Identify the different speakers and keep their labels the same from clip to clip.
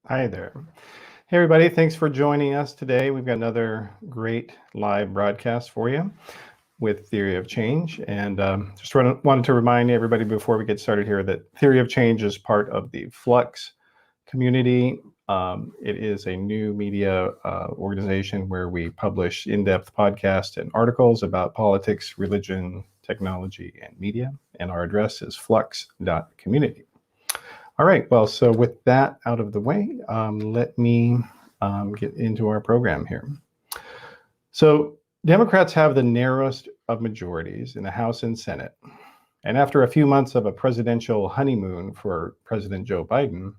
Speaker 1: Hi there. Hey, everybody. Thanks for joining us today. We've got another great live broadcast for you with Theory of Change. And just wanted to remind everybody before we get started here that Theory of Change is part of the Flux community. It is a new media organization where we publish in-depth podcasts and articles about politics, religion, technology, and media. And our address is flux.community. All right, well, so with that out of the way, let me get into our program here. So Democrats have the narrowest of majorities in the House and Senate. And after a few months of a presidential honeymoon for President Joe Biden,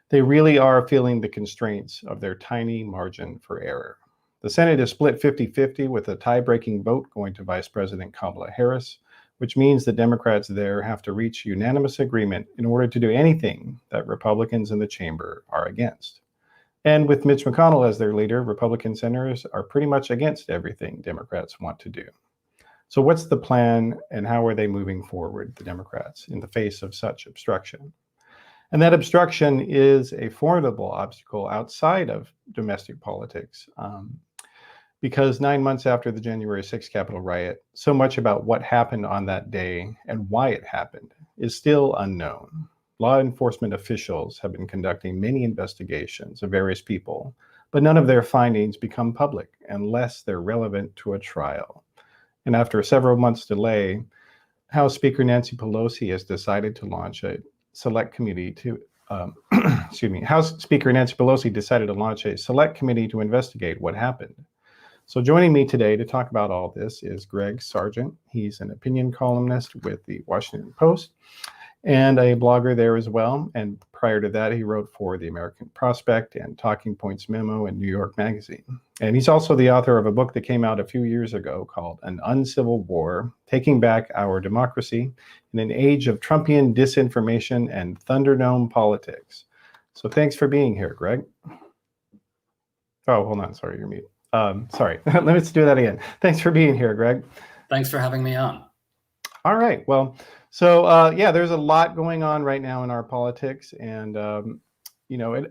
Speaker 1: they really are feeling the constraints of their tiny margin for error. The Senate is split 50-50 with a tie-breaking vote going to Vice President Kamala Harris, which means the Democrats there have to reach unanimous agreement in order to do anything that Republicans in the chamber are against. And with Mitch McConnell as their leader, Republican senators are pretty much against everything Democrats want to do. So what's the plan and how are they moving forward, the Democrats, in the face of such obstruction? And that obstruction is a formidable obstacle outside of domestic politics. Because 9 months after the January 6th Capitol riot, so much about what happened on that day and why it happened is still unknown. Law enforcement officials have been conducting many investigations of various people, but none of their findings become public unless they're relevant to a trial. And after several months' delay, House Speaker Nancy Pelosi has decided to launch a select committee to House Speaker Nancy Pelosi decided to launch a select committee to investigate what happened. So joining me today to talk about all this is Greg Sargent. He's an opinion columnist with the Washington Post and a blogger there as well. And prior to that, he wrote for the American Prospect and Talking Points Memo and New York Magazine. And he's also the author of a book that came out a few years ago called An Uncivil War, Taking Back Our Democracy in an Age of Trumpian Disinformation and Thunderdome Politics. So thanks for being here, Greg. Oh, hold on. Sorry, you're mute. Sorry, let's do that again. Thanks for being here, Greg.
Speaker 2: Thanks for having me on.
Speaker 1: All right. Well, so yeah, there's a lot going on right now in our politics. And, a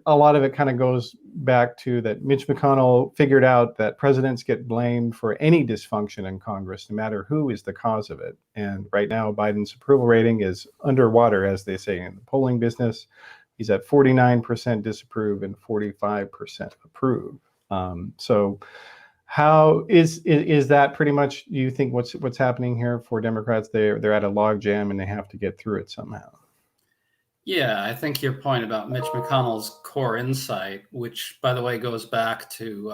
Speaker 1: lot of it kind of goes back to that Mitch McConnell figured out that presidents get blamed for any dysfunction in Congress, no matter who is the cause of it. And right now, Biden's approval rating is underwater, as they say in the polling business. He's at 49% disapprove and 45% approve. So how is that pretty much, do you think what's happening here for Democrats? They're at a log jam and they have to get through it somehow.
Speaker 2: Yeah, I think your point about Mitch McConnell's core insight, which by the way goes back to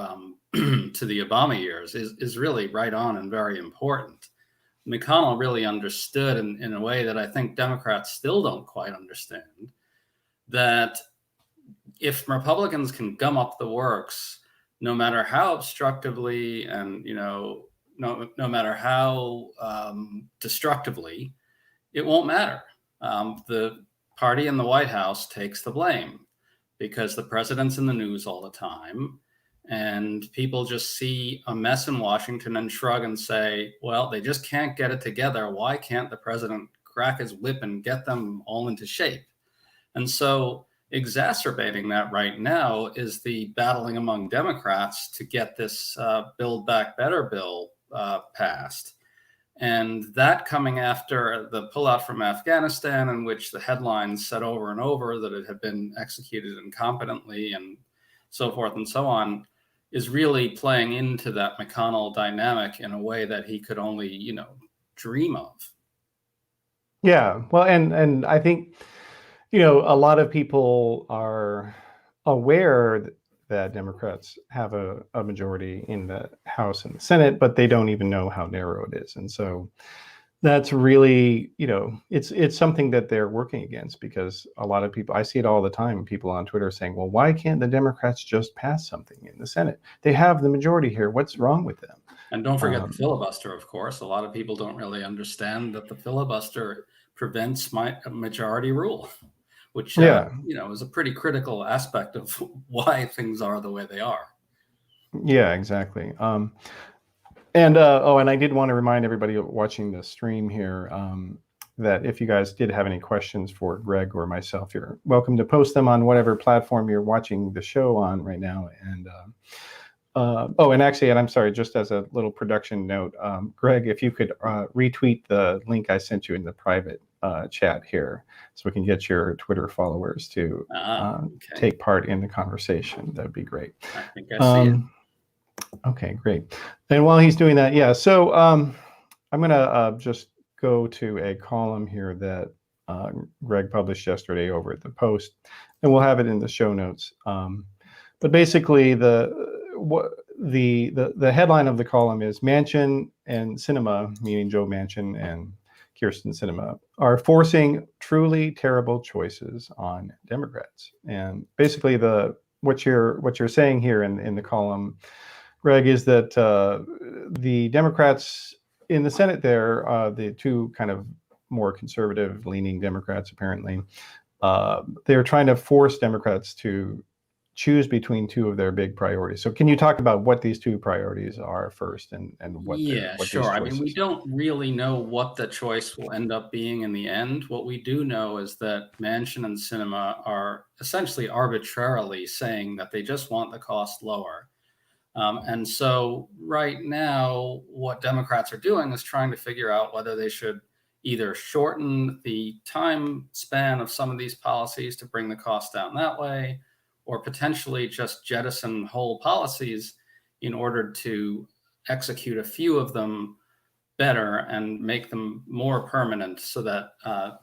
Speaker 2: to the Obama years, is really right on and very important. McConnell really understood in a way that I think Democrats still don't quite understand, that if Republicans can gum up the works, no matter how obstructively and no matter how destructively, it won't matter. The party in the White House takes the blame because the president's in the news all the time, and people just see a mess in Washington and shrug and say, well, they just can't get it together. Why can't the president crack his whip and get them all into shape? And so exacerbating that right now is the battling among Democrats to get this Build Back Better bill passed. And that coming after the pullout from Afghanistan, in which the headlines said over and over that it had been executed incompetently and so forth and so on, is really playing into that McConnell dynamic in a way that he could only, dream of.
Speaker 1: Yeah, well, and I think a lot of people are aware that Democrats have a majority in the House and the Senate, but they don't even know how narrow it is. And so that's really, it's something that they're working against, because a lot of people, I see it all the time, people on Twitter saying, well, why can't the Democrats just pass something in the Senate? They have the majority here. What's wrong with them?
Speaker 2: And don't forget the filibuster, of course. A lot of people don't really understand that the filibuster prevents majority rule, which is a pretty critical aspect of why things are the way they are.
Speaker 1: Yeah, exactly. And I did want to remind everybody watching the stream here that if you guys did have any questions for Greg or myself, you're welcome to post them on whatever platform you're watching the show on right now. And and I'm sorry, just as a little production note, Greg, if you could retweet the link I sent you in the private chat here, so we can get your Twitter followers to take part in the conversation, that'd be great.
Speaker 2: I think I see it.
Speaker 1: Okay, great. And while he's doing that, yeah, so I'm going to just go to a column here that Greg published yesterday over at the Post, and we'll have it in the show notes. But basically, the headline of the column is Manchin and Sinema, meaning Joe Manchin and Kyrsten Sinema, are forcing truly terrible choices on Democrats. And basically, what you're saying here in the column, Greg, is that the Democrats in the Senate there, the two kind of more conservative-leaning Democrats, apparently, they're trying to force Democrats to choose between two of their big priorities. So can you talk about what these two priorities are first, and what what
Speaker 2: sure.
Speaker 1: these
Speaker 2: I mean, we
Speaker 1: choices
Speaker 2: don't really know what the choice will end up being in the end. What we do know is that Manchin and Sinema are essentially arbitrarily saying that they just want the cost lower. And so right now, what Democrats are doing is trying to figure out whether they should either shorten the time span of some of these policies to bring the cost down that way, or potentially just jettison whole policies in order to execute a few of them better and make them more permanent so that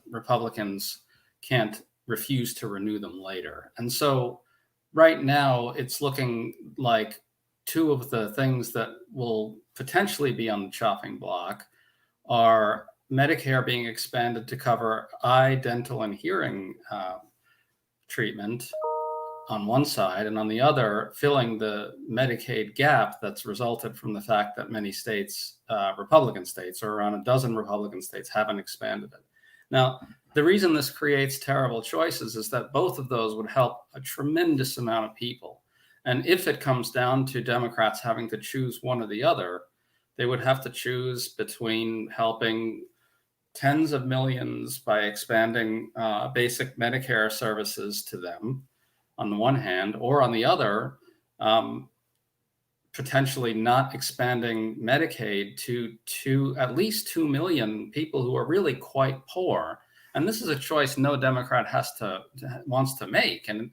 Speaker 2: Republicans can't refuse to renew them later. And so right now, it's looking like two of the things that will potentially be on the chopping block are Medicare being expanded to cover eye, dental, and hearing treatment on one side, and on the other, filling the Medicaid gap that's resulted from the fact that many states, Republican states, or around a dozen Republican states, haven't expanded it. Now, the reason this creates terrible choices is that both of those would help a tremendous amount of people. And if it comes down to Democrats having to choose one or the other, they would have to choose between helping tens of millions by expanding basic Medicare services to them on the one hand, or on the other, potentially not expanding Medicaid to at least 2 million people who are really quite poor. And this is a choice no Democrat wants to make. And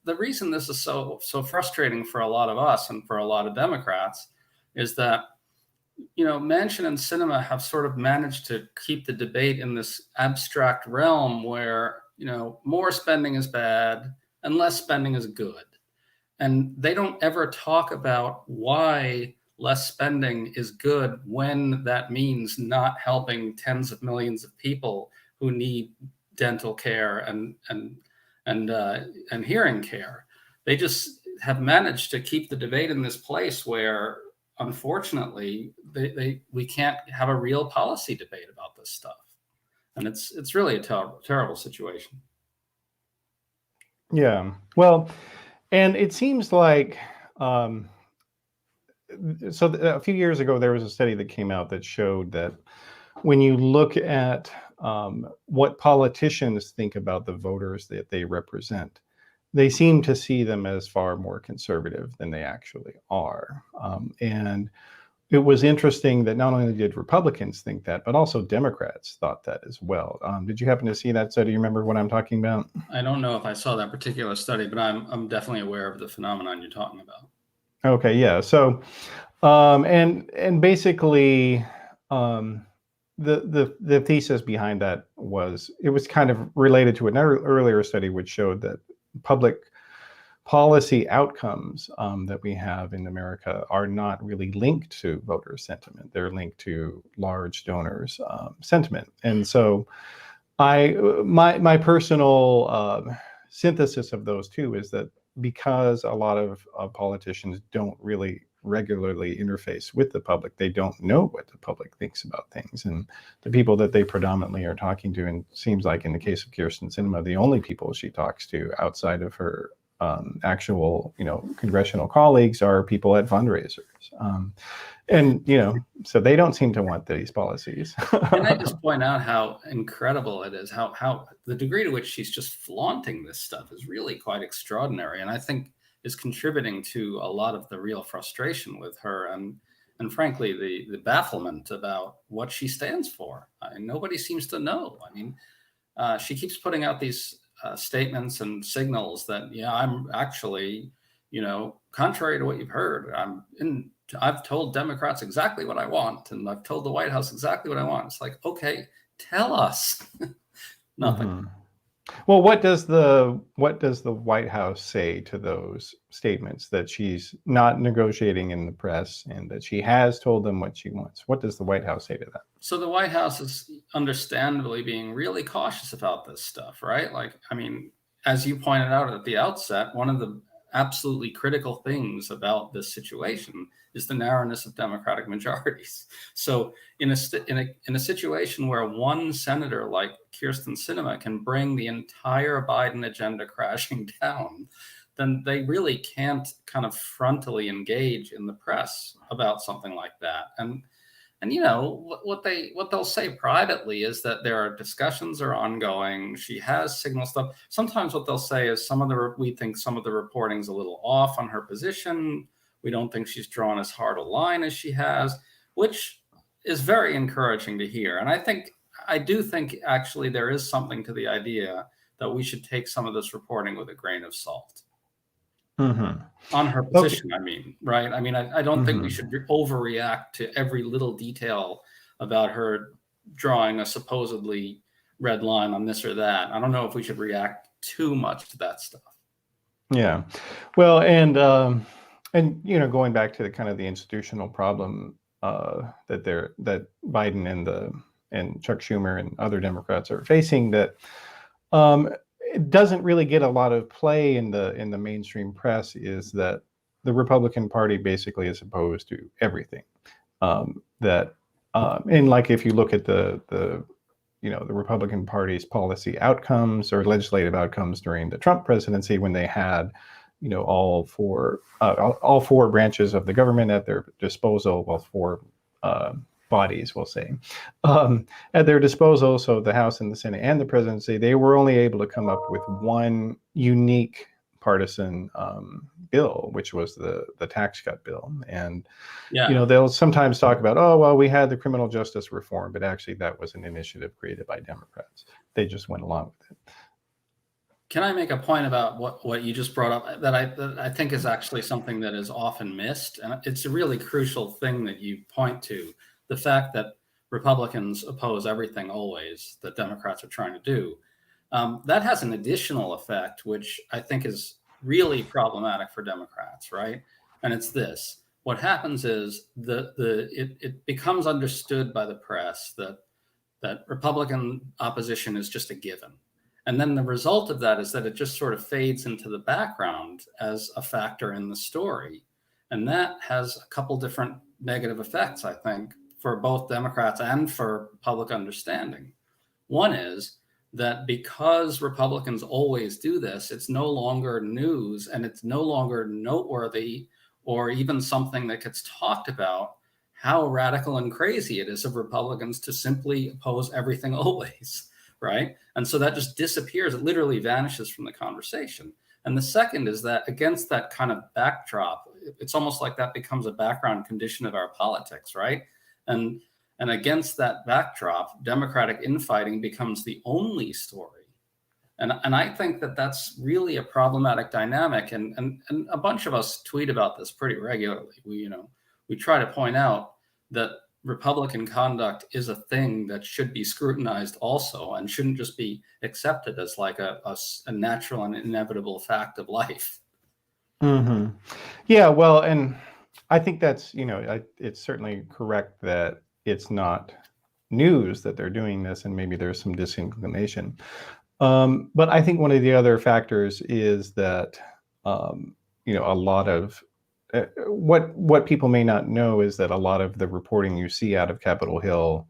Speaker 2: the reason this is so frustrating for a lot of us and for a lot of Democrats is that, Manchin and Sinema have sort of managed to keep the debate in this abstract realm where, more spending is bad and less spending is good. And they don't ever talk about why less spending is good when that means not helping tens of millions of people who need dental care and hearing care. They just have managed to keep the debate in this place where, unfortunately, we can't have a real policy debate about this stuff. And it's really a terrible situation.
Speaker 1: Yeah, well, and it seems like, a few years ago, there was a study that came out that showed that when you look at what politicians think about the voters that they represent, they seem to see them as far more conservative than they actually are. And it was interesting that not only did Republicans think that, but also Democrats thought that as well. Did you happen to see that study? Do you remember what I'm talking about?
Speaker 2: I don't know if I saw that particular study, but I'm definitely aware of the phenomenon you're talking about.
Speaker 1: Okay, yeah. So, and basically, the thesis behind that was it was kind of related to an earlier study which showed that public policy outcomes that we have in America are not really linked to voter sentiment. They're linked to large donors' sentiment. And so my personal synthesis of those two is that because a lot of politicians don't really regularly interface with the public, they don't know what the public thinks about things. And the people that they predominantly are talking to, and seems like in the case of Kyrsten Sinema, the only people she talks to outside of her actual, congressional colleagues are people at fundraisers. And, so they don't seem to want these policies.
Speaker 2: Can I just point out how incredible it is, how the degree to which she's just flaunting this stuff is really quite extraordinary, and I think is contributing to a lot of the real frustration with her and frankly the bafflement about what she stands for. Nobody seems to know. I mean, she keeps putting out these statements and signals that, yeah, I'm actually, contrary to what you've heard, I've told Democrats exactly what I want, and I've told the White House exactly what I want. It's like, okay, tell us. Nothing.
Speaker 1: Mm-hmm. Well, what does the White House say to those statements that she's not negotiating in the press and that she has told them what she wants? What does the White House say to that?
Speaker 2: So the White House is understandably being really cautious about this stuff, right? Like, I mean, as you pointed out at the outset, one of the absolutely critical things about this situation is the narrowness of Democratic majorities. So in a situation where one senator like Kyrsten Sinema can bring the entire Biden agenda crashing down, then they really can't kind of frontally engage in the press about something like that. And what they'll say privately is that there are discussions are ongoing. She has signal stuff. Sometimes what they'll say is we think some of the reporting's a little off on her position. We don't think she's drawn as hard a line as she has, which is very encouraging to hear. And I do think actually there is something to the idea that we should take some of this reporting with a grain of salt.
Speaker 1: Mm-hmm.
Speaker 2: On her position, okay. I mean, right? I mean, I don't think we should overreact to every little detail about her drawing a supposedly red line on this or that. I don't know if we should react too much to that stuff.
Speaker 1: Yeah. Well, and going back to the kind of the institutional problem that Biden and Chuck Schumer and other Democrats are facing, that it doesn't really get a lot of play in the mainstream press, is that the Republican Party basically is opposed to everything. And like if you look at the Republican Party's policy outcomes or legislative outcomes during the Trump presidency, when they had all four branches of the government at their disposal, well, four bodies, we'll say, at their disposal, so the House and the Senate and the presidency, they were only able to come up with one unique partisan bill, which was the tax cut bill. And they'll sometimes talk about, oh, well, we had the criminal justice reform, but actually that was an initiative created by Democrats. They just went along with it.
Speaker 2: Can I make a point about what you just brought up that I think is actually something that is often missed? And it's a really crucial thing that you point to. The fact that Republicans oppose everything always that Democrats are trying to do, that has an additional effect, which I think is really problematic for Democrats, right? And it's this: what happens is it becomes understood by the press that Republican opposition is just a given, and then the result of that is that it just sort of fades into the background as a factor in the story, and that has a couple different negative effects, I think, for both Democrats and for public understanding. One is that because Republicans always do this, it's no longer news and it's no longer noteworthy or even something that gets talked about how radical and crazy it is of Republicans to simply oppose everything always, right? And so that just disappears. It literally vanishes from the conversation. And the second is that against that kind of backdrop, it's almost like that becomes a background condition of our politics, right? And against that backdrop, Democratic infighting becomes the only story. And I think that that's really a problematic dynamic. And a bunch of us tweet about this pretty regularly. We try to point out that Republican conduct is a thing that should be scrutinized also and shouldn't just be accepted as like a natural and inevitable fact of life.
Speaker 1: Mm-hmm. Yeah, well, and I think that's, it's certainly correct that it's not news that they're doing this, and maybe there's some disinclination. But I think one of the other factors is that, a lot of what people may not know is that a lot of the reporting you see out of Capitol Hill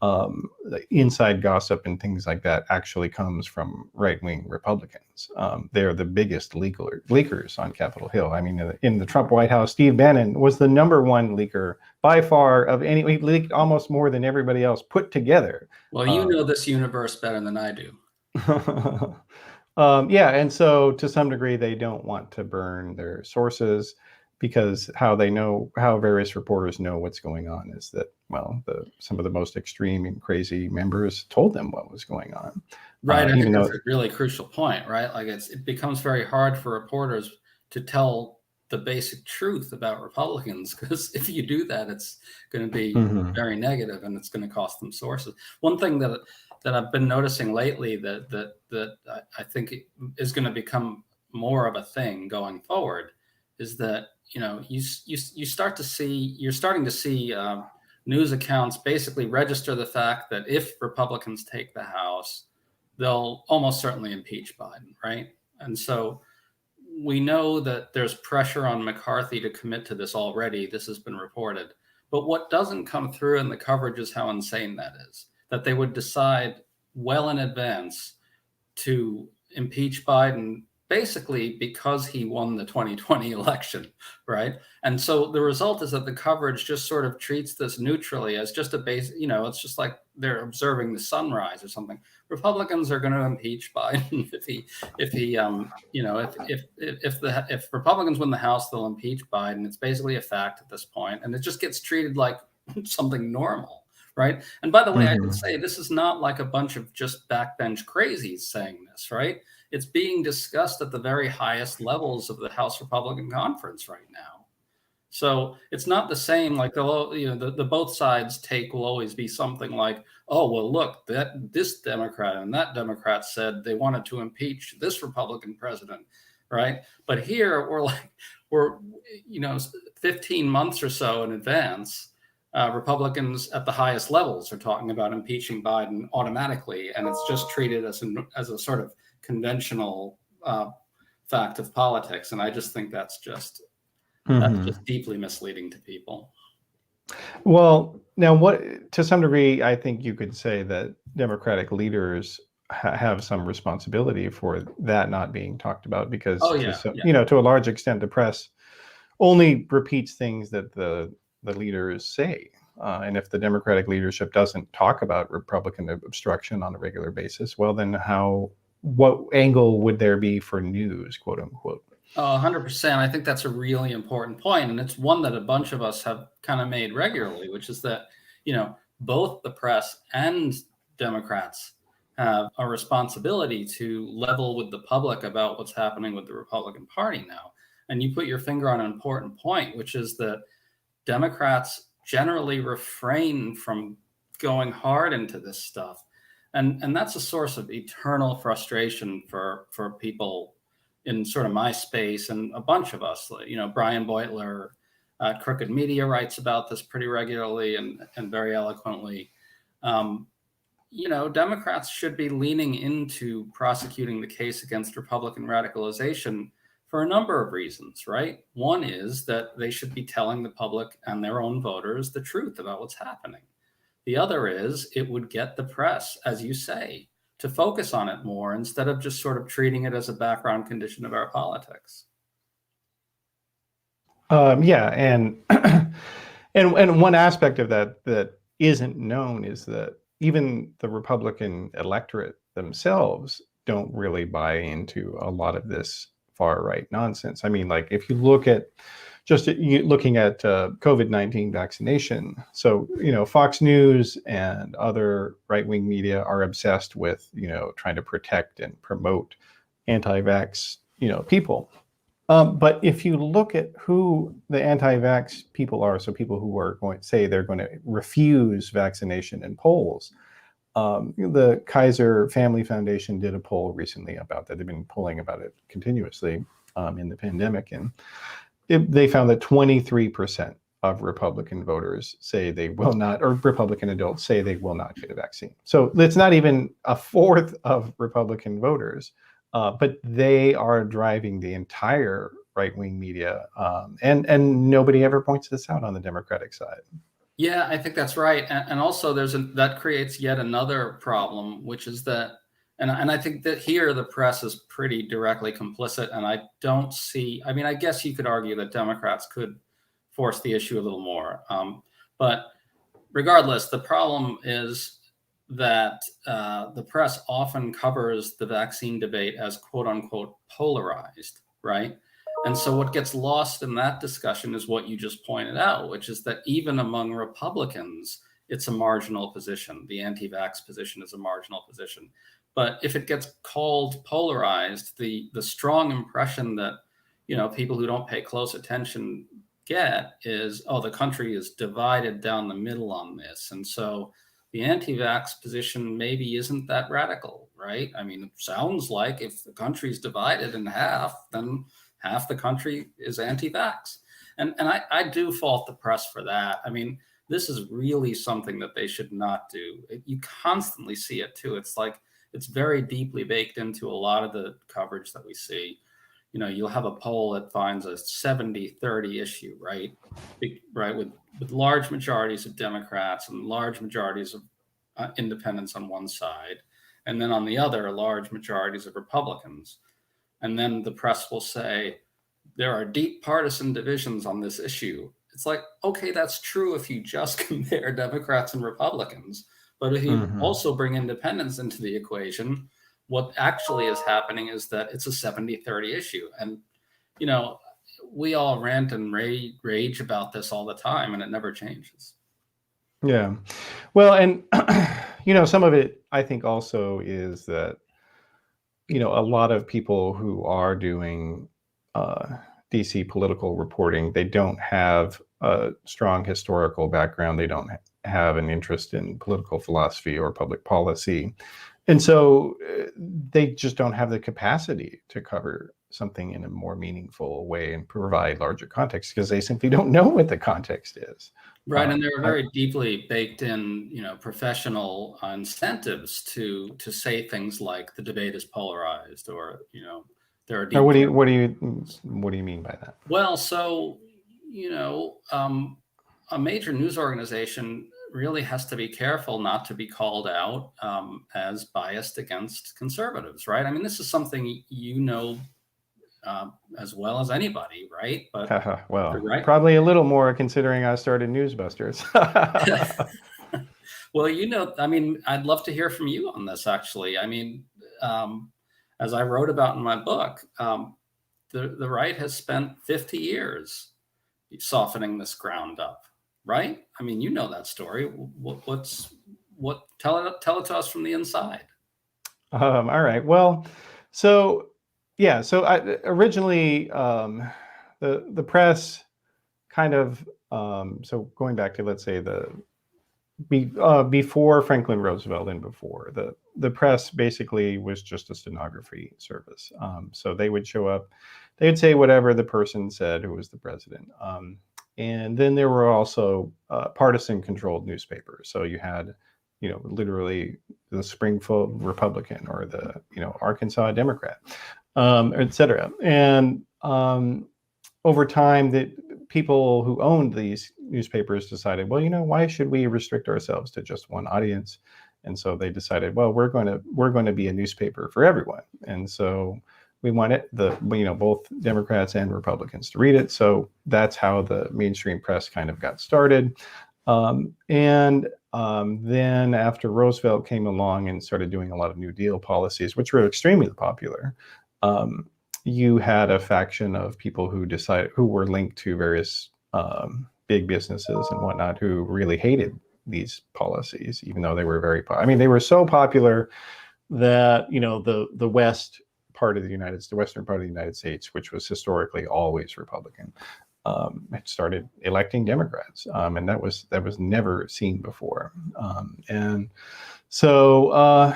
Speaker 1: the inside gossip and things like that actually comes from right-wing Republicans. They're the biggest leakers on Capitol Hill. I mean, in the Trump White House, Steve Bannon was the #1 leaker by far of any. He leaked almost more than everybody else put together.
Speaker 2: Well, you know this universe better than I do.
Speaker 1: Yeah, and so to some degree, they don't want to burn their sources, because how various reporters know what's going on is that, well, some of the most extreme and crazy members told them what was going on.
Speaker 2: Right. I think that's a really crucial point, right? Like it becomes very hard for reporters to tell the basic truth about Republicans, because if you do that, it's going to be very negative and it's going to cost them sources. One thing that I've been noticing lately that I think is going to become more of a thing going forward is that, you're starting to see news accounts basically register the fact that if Republicans take the House, they'll almost certainly impeach Biden, right? And so we know that there's pressure on McCarthy to commit to this already. This has been reported. But what doesn't come through in the coverage is how insane that is, that they would decide well in advance to impeach Biden basically because he won the 2020 election, right? And so the result is that the coverage just sort of treats this neutrally as just a base, it's just like they're observing the sunrise or something. Republicans are going to impeach Biden if Republicans win the House, they'll impeach Biden. It's basically a fact at this point, and it just gets treated like something normal. Right. And by the way, I should say this is not like a bunch of just backbench crazies saying this, right? It's being discussed at the very highest levels of the House Republican Conference right now. So it's not the same, like the both sides take will always be something like, oh, well, look, this Democrat and that Democrat said they wanted to impeach this Republican president. Right. But here we're 15 months or so in advance. Republicans at the highest levels are talking about impeaching Biden automatically, and it's just treated as a sort of conventional fact of politics. And I just think that's just deeply misleading to people.
Speaker 1: Well, now, to some degree, I think you could say that Democratic leaders have some responsibility for that not being talked about, because to a large extent, the press only repeats things that the leaders say. And if the Democratic leadership doesn't talk about Republican obstruction on a regular basis, well, then what angle would there be for news, quote unquote?
Speaker 2: 100%. I think that's a really important point. And it's one that a bunch of us have kind of made regularly, which is that, both the press and Democrats have a responsibility to level with the public about what's happening with the Republican Party now. And you put your finger on an important point, which is that Democrats generally refrain from going hard into this stuff. And that's a source of eternal frustration for people in sort of my space and a bunch of us. Brian Beutler at Crooked Media writes about this pretty regularly and very eloquently. Democrats should be leaning into prosecuting the case against Republican radicalization for a number of reasons, right? One is that they should be telling the public and their own voters the truth about what's happening. The other is it would get the press, as you say, to focus on it more instead of just sort of treating it as a background condition of our politics.
Speaker 1: And one aspect of that isn't known is that even the Republican electorate themselves don't really buy into a lot of this far right nonsense. I mean, like if you look at looking at COVID-19 vaccination, so Fox News and other right-wing media are obsessed with trying to protect and promote anti-vax people. But if you look at who the anti-vax people are, so people who are going to say they're going to refuse vaccination in polls, the Kaiser Family Foundation did a poll recently about that. They've been polling about it continuously in the pandemic, and they found that 23% of Republican voters say they will not, or Republican adults say they will not get a vaccine. So it's not even a fourth of Republican voters, but they are driving the entire right-wing media, and nobody ever points this out on the Democratic side.
Speaker 2: Yeah, I think that's right. And also that creates yet another problem, which is that, and I think that here the press is pretty directly complicit. And I don't see, I mean, I guess you could argue that Democrats could force the issue a little more. But regardless, the problem is that the press often covers the vaccine debate as quote unquote polarized, right? And so what gets lost in that discussion is what you just pointed out, which is that even among Republicans, it's a marginal position. The anti-vax position is a marginal position. But if it gets called polarized, the strong impression that, people who don't pay close attention get is, oh, the country is divided down the middle on this. And so the anti-vax position maybe isn't that radical, right? I mean, it sounds like if the country's divided in half, then half the country is anti-vax. And I do fault the press for that. I mean, this is really something that they should not do. You constantly see it too. It's like, it's very deeply baked into a lot of the coverage that we see. You'll have a poll that finds a 70-30 issue, right? Right, with large majorities of Democrats and large majorities of independents on one side, and then on the other, large majorities of Republicans. And then the press will say, there are deep partisan divisions on this issue. It's like, okay, that's true if you just compare Democrats and Republicans. But if you also bring independents into the equation, what actually is happening is that it's a 70-30 issue. And, we all rant and rage about this all the time, and it never changes.
Speaker 1: Yeah. Well, and, some of it, I think also is that, a lot of people who are doing DC political reporting, they don't have a strong historical background. They don't have an interest in political philosophy or public policy. And so they just don't have the capacity to cover something in a more meaningful way and provide larger context because they simply don't know what the context is.
Speaker 2: Right, and there are very deeply baked in, professional incentives to say things like the debate is polarized, or there are.
Speaker 1: Now, what do you mean by that?
Speaker 2: Well, so a major news organization really has to be careful not to be called out as biased against conservatives, right? I mean, this is something as well as anybody, right? But
Speaker 1: well,
Speaker 2: right?
Speaker 1: Probably a little more considering I started Newsbusters.
Speaker 2: Well, I mean, I'd love to hear from you on this, actually. I mean, as I wrote about in my book, the right has spent 50 years softening this ground up, right? I mean, that story. Tell it to us from the inside.
Speaker 1: All right. Well, so yeah. So originally, the press kind of so going back to, let's say, before Franklin Roosevelt and before the press basically was just a stenography service. So they would show up, they would say whatever the person said who was the president. And then there were also partisan controlled newspapers. So you had, literally the Springfield Republican or the, Arkansas Democrat, et cetera. And over time, the people who owned these newspapers decided, well, why should we restrict ourselves to just one audience? And so they decided, well, we're going to be a newspaper for everyone. And so we want both Democrats and Republicans to read it. So that's how the mainstream press kind of got started. Then after Roosevelt came along and started doing a lot of New Deal policies, which were extremely popular, you had a faction of people who were linked to various big businesses and whatnot who really hated these policies, even though they were they were so popular that, the West part of the Western part of the United States, which was historically always Republican, had started electing Democrats, and that was never seen before. And so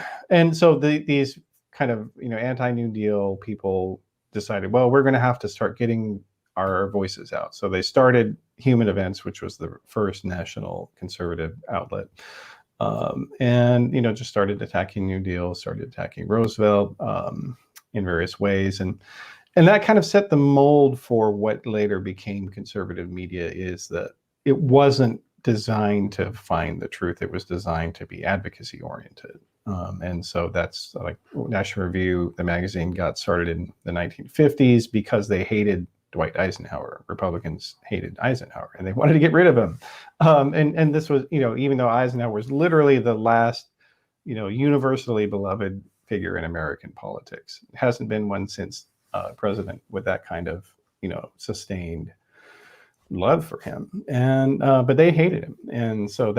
Speaker 1: these kind of anti-New Deal people decided, well, we're going to have to start getting our voices out. So they started Human Events, which was the first national conservative outlet, and just started attacking New Deal, started attacking Roosevelt in various ways, and that kind of set the mold for what later became conservative media. Is that it wasn't designed to find the truth. It was designed to be advocacy oriented. And so that's like National Review, the magazine, got started in the 1950s because they hated Dwight Eisenhower. Republicans hated Eisenhower and they wanted to get rid of him. And this was, even though Eisenhower was literally the last, universally beloved figure in American politics. It hasn't been one since president with that kind of, sustained love for him. And but they hated him. And so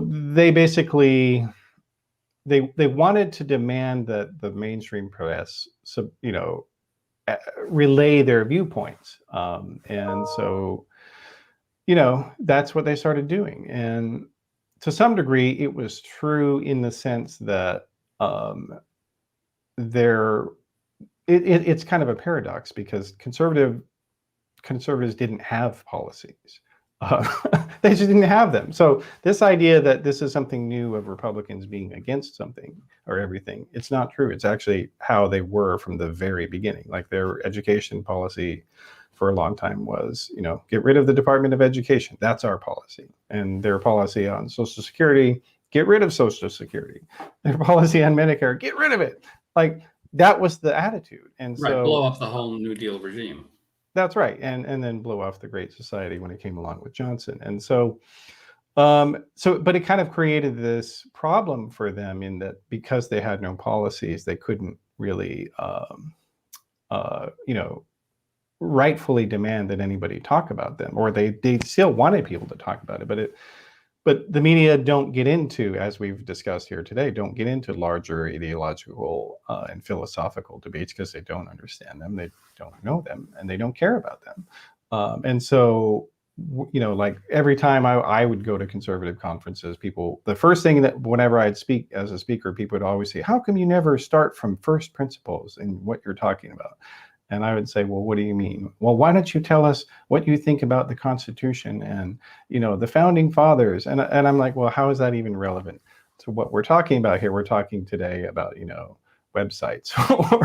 Speaker 1: they basically they wanted to demand that the mainstream press relay their viewpoints. And so, that's what they started doing. And to some degree, it was true in the sense that it's kind of a paradox because conservatives didn't have policies. They just didn't have them. So this idea that this is something new of Republicans being against something or everything, it's not true. It's actually how they were from the very beginning. Like their education policy for a long time was, get rid of the Department of Education. That's our policy. And their policy on Social Security, get rid of Social Security. Their policy on Medicare, get rid of it. Like that was the attitude. And
Speaker 2: right,
Speaker 1: so
Speaker 2: blow up the whole New Deal regime.
Speaker 1: That's right, and then blow off the Great Society when it came along with Johnson, and so but it kind of created this problem for them in that because they had no policies, they couldn't really, rightfully demand that anybody talk about them, or they still wanted people to talk about it, but the media don't get into, as we've discussed here today, don't get into larger ideological and philosophical debates because they don't understand them, they don't know them, and they don't care about them. And so, like every time I would go to conservative conferences, the first thing that whenever I'd speak as a speaker, people would always say, how come you never start from first principles in what you're talking about? And I would say, well, what do you mean? Well, why don't you tell us what you think about the Constitution and, the founding fathers? And I'm like, well, how is that even relevant to what we're talking about here? We're talking today about, websites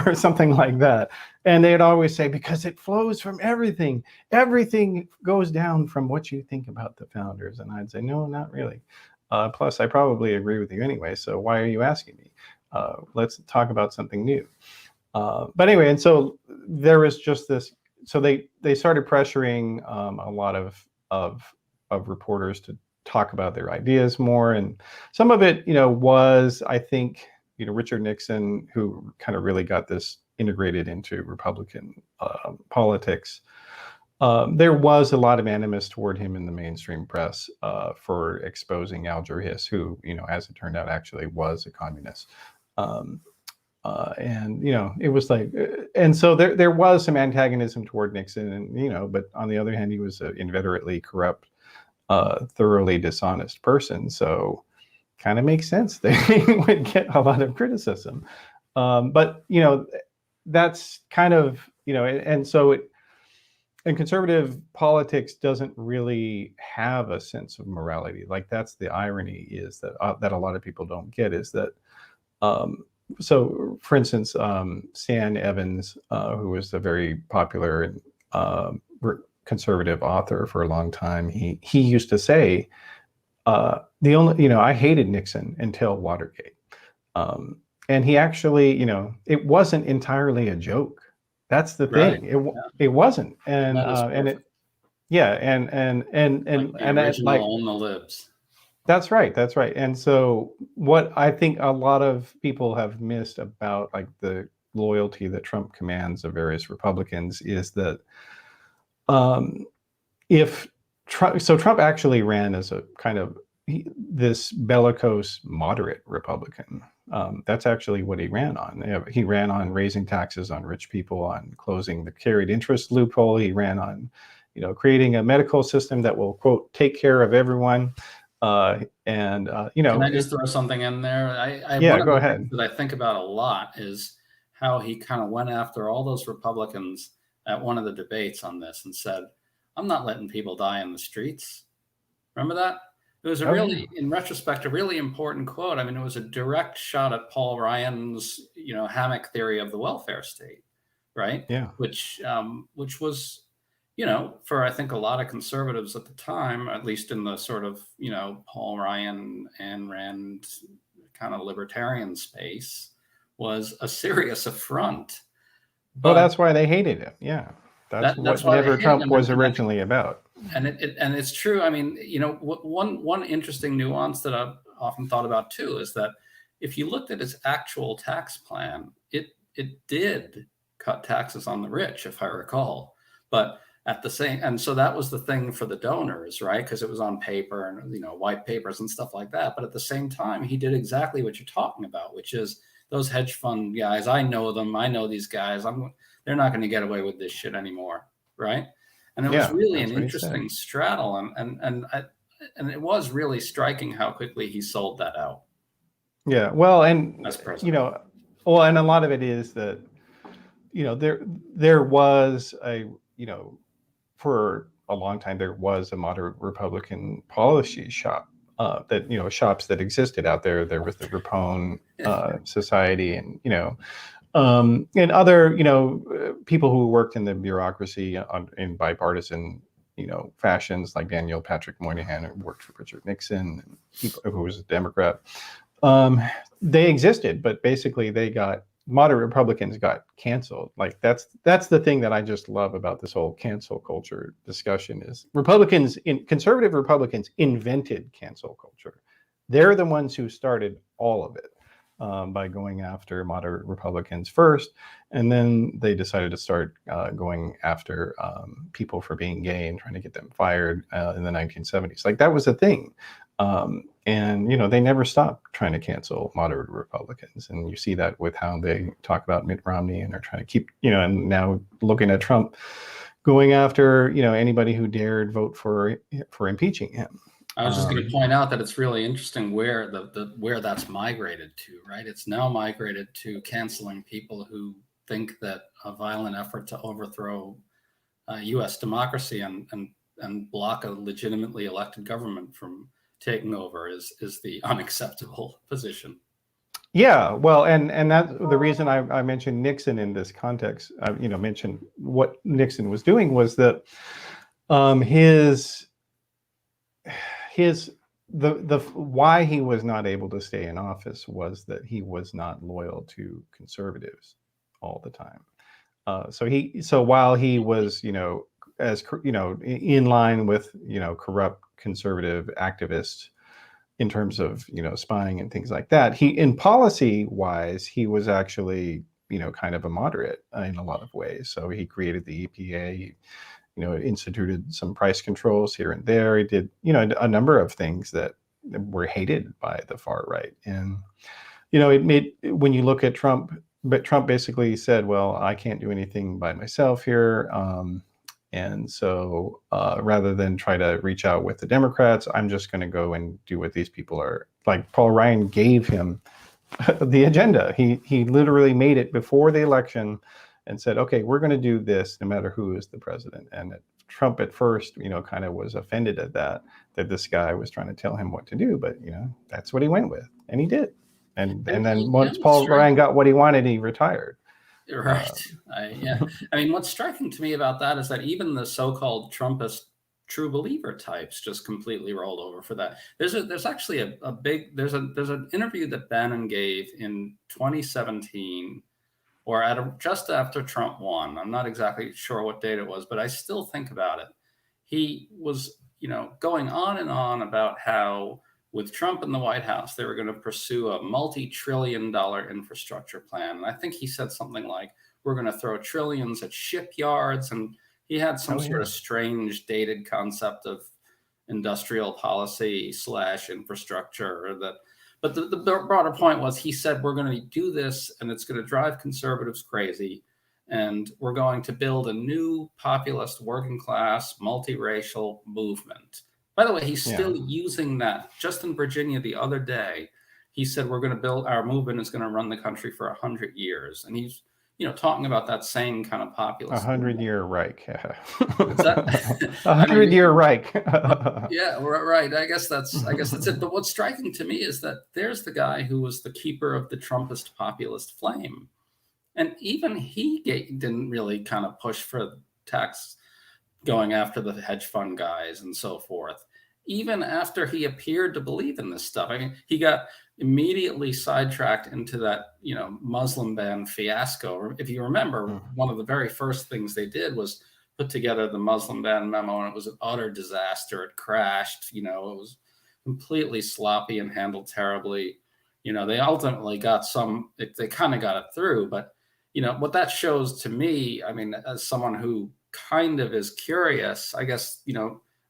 Speaker 1: or something like that. And they'd always say, because it flows from everything. Everything goes down from what you think about the founders. And I'd say, no, not really. Plus, I probably agree with you anyway. So why are you asking me? Let's talk about something new. But anyway, and so there was just this. So they started pressuring a lot of reporters to talk about their ideas more, and some of it, was, I think, Richard Nixon, who kind of really got this integrated into Republican politics. There was a lot of animus toward him in the mainstream press for exposing Alger Hiss, who, as it turned out, actually was a communist. And it was like, and so there was some antagonism toward Nixon, and but on the other hand, he was an inveterately corrupt, thoroughly dishonest person. So, kind of makes sense that he would get a lot of criticism. But that's kind of and so and conservative politics doesn't really have a sense of morality. Like that's the irony, is that that a lot of people don't get, is that. So, for instance, Stan Evans, who was a very popular conservative author for a long time, he used to say, I hated Nixon until Watergate. And he actually, it wasn't entirely a joke. That's the thing.
Speaker 2: Right.
Speaker 1: It wasn't. And
Speaker 2: and
Speaker 1: it's like
Speaker 2: on the libs.
Speaker 1: That's right. And so what I think a lot of people have missed about like the loyalty that Trump commands of various Republicans is that Trump actually ran as a kind of this bellicose moderate Republican. That's actually what he ran on. He ran on raising taxes on rich people, on closing the carried interest loophole. He ran on, creating a medical system that will, quote, take care of everyone. Can
Speaker 2: I just throw something in there?
Speaker 1: Yeah, go ahead.
Speaker 2: That I think about a lot is how he kind of went after all those Republicans at one of the debates on this and said, I'm not letting people die in the streets. Remember that? It was in retrospect, a really important quote. I mean, it was a direct shot at Paul Ryan's, hammock theory of the welfare state, right?
Speaker 1: Yeah.
Speaker 2: Which was, for I think a lot of conservatives at the time, at least in the sort of, Paul Ryan, Ayn Rand kind of libertarian space, was a serious affront.
Speaker 1: Well,
Speaker 2: But
Speaker 1: that's why they hated him. Yeah. That's
Speaker 2: that's
Speaker 1: what
Speaker 2: why they
Speaker 1: Never
Speaker 2: hated
Speaker 1: Trump
Speaker 2: him.
Speaker 1: was originally about.
Speaker 2: And it's true. I mean, one interesting nuance that I've often thought about too is that if you looked at his actual tax plan, it did cut taxes on the rich, if I recall. But at the same, and so that was the thing for the donors, right? Because it was on paper and white papers and stuff like that. But at the same time, he did exactly what you're talking about, which is those hedge fund guys. I know them. I know these guys. They're not going to get away with this shit anymore, right? And it was really an interesting straddle, and it was really striking how quickly he sold that out.
Speaker 1: Yeah, well, and
Speaker 2: as president.
Speaker 1: and a lot of it is that there was for a long time there was a moderate Republican policy shop that shops that existed out there. There was the Rapone Society, and and other people who worked in the bureaucracy in bipartisan fashions, like Daniel Patrick Moynihan, who worked for Richard Nixon, who was a Democrat. They existed, but basically moderate Republicans got canceled. Like that's the thing that I just love about this whole cancel culture discussion is conservative Republicans invented cancel culture. They're the ones who started all of it. By going after moderate Republicans first, and then they decided to start going after people for being gay and trying to get them fired in the 1970s. Like that was a thing, and they never stopped trying to cancel moderate Republicans. And you see that with how they talk about Mitt Romney, and they're trying to keep and now looking at Trump going after anybody who dared vote for impeaching him.
Speaker 2: I was just going to point out that it's really interesting where where that's migrated to, right? It's now migrated to canceling people who think that a violent effort to overthrow U.S. democracy and block a legitimately elected government from taking over is the unacceptable position.
Speaker 1: Yeah, well, and that's the reason I mentioned Nixon in this context. Mentioned what Nixon was doing was that the why he was not able to stay in office was that he was not loyal to conservatives all the time. So while he was in line with corrupt conservative activists in terms of spying and things like that, he in policy wise he was actually kind of a moderate in a lot of ways. So he created the EPA. Instituted some price controls here and there. He did, a number of things that were hated by the far right. And, it made, when you look at Trump, but Trump basically said, well, I can't do anything by myself here. And so rather than try to reach out with the Democrats, I'm just going to go and do what these people are. Like Paul Ryan gave him the agenda. He literally made it before the election and said, okay, we're going to do this no matter who is the president. And Trump at first, kind of was offended at that this guy was trying to tell him what to do. But, that's what he went with. And he did. And then once Paul Ryan got what he wanted, he retired.
Speaker 2: Right. Yeah. I mean, what's striking to me about that is that even the so-called Trumpist true believer types just completely rolled over for that. There's actually there's an interview that Bannon gave in 2017 or just after Trump won. I'm not exactly sure what date it was, but I still think about it. He was, going on and on about how with Trump in the White House, they were going to pursue a multi-trillion-dollar infrastructure plan. And I think he said something like, we're going to throw trillions at shipyards. And he had some sort of strange dated concept of industrial policy / infrastructure but the broader point was he said, we're going to do this and it's going to drive conservatives crazy. And we're going to build a new populist working class, multiracial movement. By the way, he's still using that. Just in Virginia the other day, he said, we're going to build, our movement is going to run the country for 100 years. And he's, talking about that same kind of populist.
Speaker 1: 100-year Reich.
Speaker 2: What's that?
Speaker 1: 100-year Reich.
Speaker 2: Yeah, right. I guess that's it. But what's striking to me is that there's the guy who was the keeper of the Trumpist populist flame. And even he didn't really kind of push for tax going after the hedge fund guys and so forth, even after he appeared to believe in this stuff. I mean, he got immediately sidetracked into that, Muslim ban fiasco. If you remember, one of the very first things they did was put together the Muslim ban memo, and it was an utter disaster. It crashed, it was completely sloppy and handled terribly. They ultimately got they kind of got it through, but what that shows to me, I mean, as someone who kind of is curious, I guess,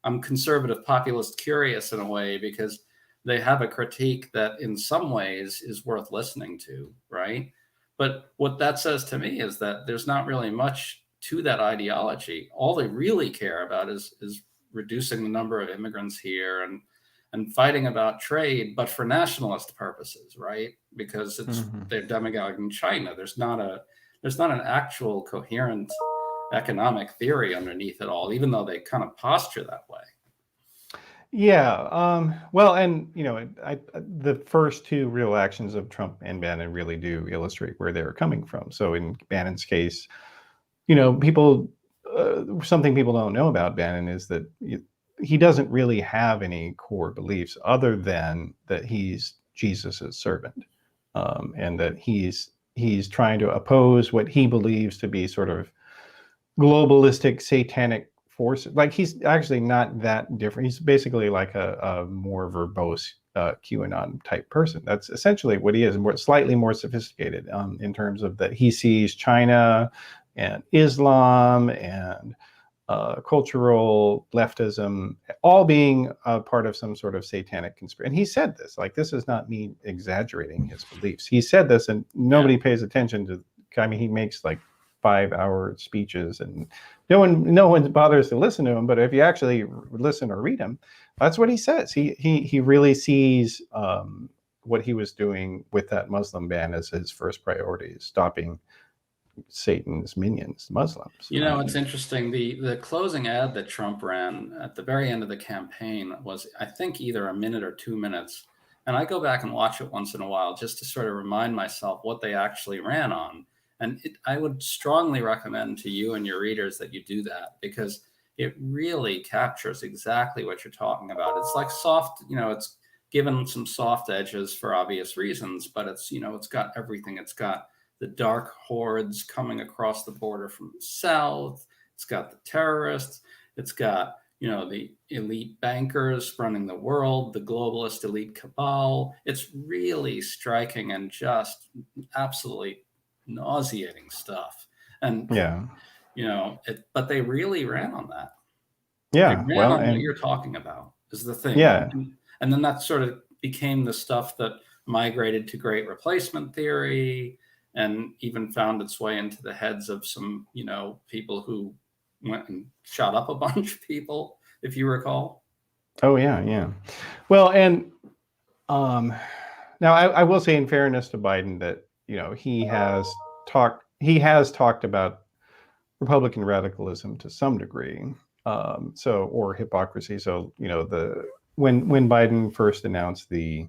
Speaker 2: I'm conservative populist curious in a way, because they have a critique that in some ways is worth listening to, right? But what that says to me is that there's not really much to that ideology. All they really care about is reducing the number of immigrants here and fighting about trade, but for nationalist purposes, right? Because they're demagoguing China. There's not an actual coherent economic theory underneath it all, even though they kind of posture that way.
Speaker 1: Yeah. Well, and the first two real actions of Trump and Bannon really do illustrate where they're coming from. So in Bannon's case, people, something people don't know about Bannon is that he doesn't really have any core beliefs other than that he's Jesus's servant, and that he's trying to oppose what he believes to be sort of globalistic satanic forces. Like, he's actually not that different. He's basically like a more verbose QAnon type person. That's essentially what he is, slightly more sophisticated in terms of that he sees China and Islam and cultural leftism all being a part of some sort of satanic conspiracy. And he said this, like, this is not me exaggerating his beliefs. He said this, and nobody pays attention to. I mean, he makes like 5-hour speeches, and no one bothers to listen to him. But if you actually listen or read him, that's what he says. He really sees what he was doing with that Muslim ban as his first priority, is stopping Satan's minions, Muslims.
Speaker 2: It's interesting. The closing ad that Trump ran at the very end of the campaign was, I think, either a minute or 2 minutes. And I go back and watch it once in a while just to sort of remind myself what they actually ran on. And I would strongly recommend to you and your readers that you do that, because it really captures exactly what you're talking about. It's like soft, it's given some soft edges for obvious reasons, but it's got everything. It's got the dark hordes coming across the border from the south. It's got the terrorists. It's got, the elite bankers running the world, the globalist elite cabal. It's really striking and just absolutely nauseating stuff. And,
Speaker 1: yeah,
Speaker 2: but they really ran on that.
Speaker 1: Yeah.
Speaker 2: They ran on what you're talking about is the thing.
Speaker 1: Yeah.
Speaker 2: And then that sort of became the stuff that migrated to great replacement theory, and even found its way into the heads of some, people who went and shot up a bunch of people, if you recall.
Speaker 1: Oh, yeah, yeah. Well, and now I will say, in fairness to Biden, that he has talked about Republican radicalism to some degree, or hypocrisy. So when Biden first announced the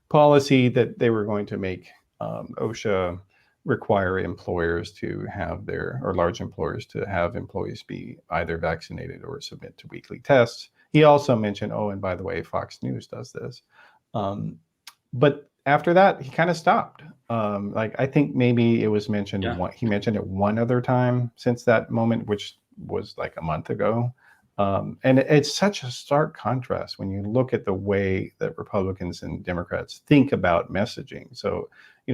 Speaker 1: policy that they were going to make OSHA require employers to have large employers to have employees be either vaccinated or submit to weekly tests. He also mentioned, oh, and by the way, Fox News does this. But after that, he kind of stopped. I think maybe it was mentioned. Yeah. He mentioned it one other time since that moment, which was like a month ago. And it's such a stark contrast when you look at the way that Republicans and Democrats think about messaging. So,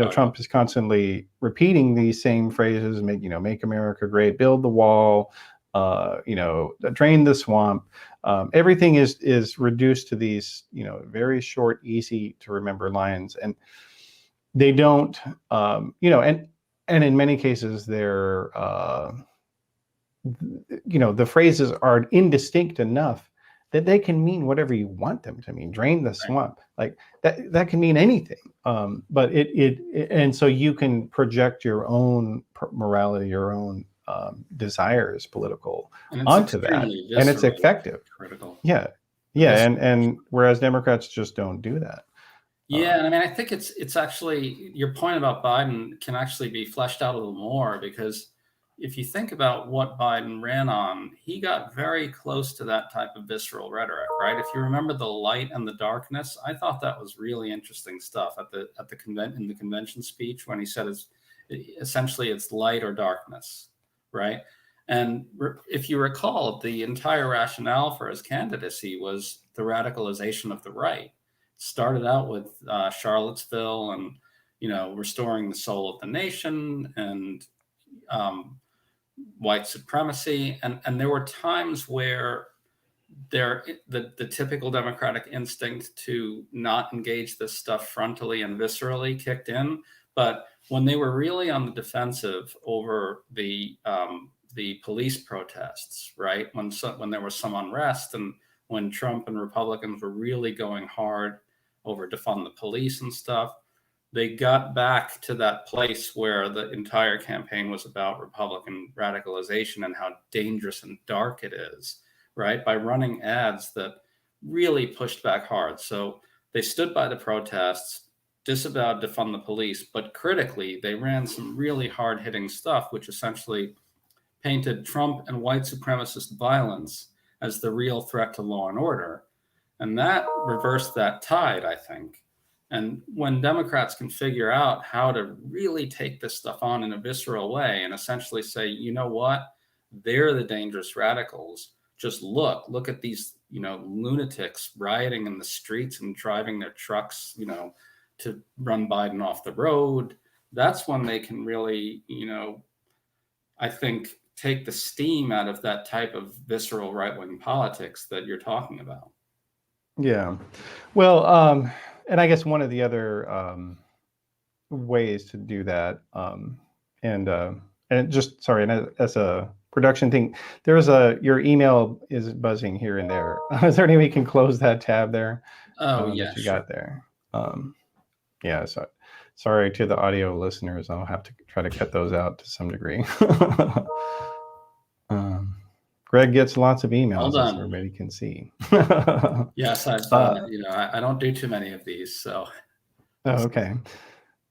Speaker 1: Trump is constantly repeating these same phrases: make America great, build the wall, drain the swamp. Everything is reduced to these, very short, easy to remember lines, and they don't, and in many cases they're, the phrases are indistinct enough that they can mean whatever you want them to mean. Drain the swamp, like that can mean anything. But and so you can project your own morality, your own desires, political, onto that, and it's effective.
Speaker 2: Critical.
Speaker 1: Yeah, and whereas Democrats just don't do that.
Speaker 2: Yeah, I mean, I think it's actually, your point about Biden can actually be fleshed out a little more, because if you think about what Biden ran on, he got very close to that type of visceral rhetoric, right? If you remember the light and the darkness, I thought that was really interesting stuff in the convention speech when he said essentially it's light or darkness, right? And if you recall, the entire rationale for his candidacy was the radicalization of the right. It started out with Charlottesville and restoring the soul of the nation and white supremacy, and there were times where the typical Democratic instinct to not engage this stuff frontally and viscerally kicked in. But when they were really on the defensive over the police protests, right, when there was some unrest and when Trump and Republicans were really going hard over defund the police and stuff, they got back to that place where the entire campaign was about Republican radicalization and how dangerous and dark it is, right? By running ads that really pushed back hard. So they stood by the protests, disavowed defund the police, but critically, they ran some really hard-hitting stuff, which essentially painted Trump and white supremacist violence as the real threat to law and order. And that reversed that tide, I think. And when Democrats can figure out how to really take this stuff on in a visceral way and essentially say, you know what, they're the dangerous radicals. Just look at these, lunatics rioting in the streets and driving their trucks, to run Biden off the road. That's when they can really, I think, take the steam out of that type of visceral right-wing politics that you're talking about.
Speaker 1: Yeah. Well, and I guess one of the other ways to do that, and just sorry, and as a production thing, your email is buzzing here and there. Is there any way you can close that tab there?
Speaker 2: Oh, yeah,
Speaker 1: that you
Speaker 2: sure.
Speaker 1: got there. Yeah, so sorry to the audio listeners. I'll have to try to cut those out to some degree. Greg gets lots of emails, as everybody can see.
Speaker 2: Yes, I don't do too many of these, so.
Speaker 1: Oh, okay.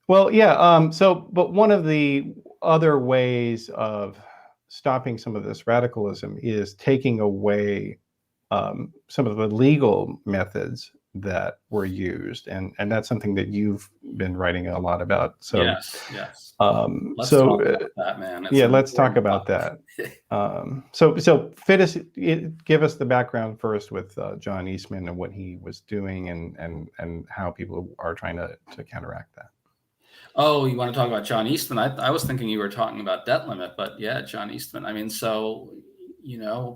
Speaker 1: Well, yeah. But one of the other ways of stopping some of this radicalism is taking away some of the legal methods that were used, and that's something that you've been writing a lot about. So
Speaker 2: yes. Let's talk about that, man.
Speaker 1: Let's talk about that. So give us the background first with John Eastman and what he was doing and how people are trying to counteract that.
Speaker 2: Oh, you want to talk about John Eastman? I was thinking you were talking about debt limit, but yeah, John Eastman. I mean, so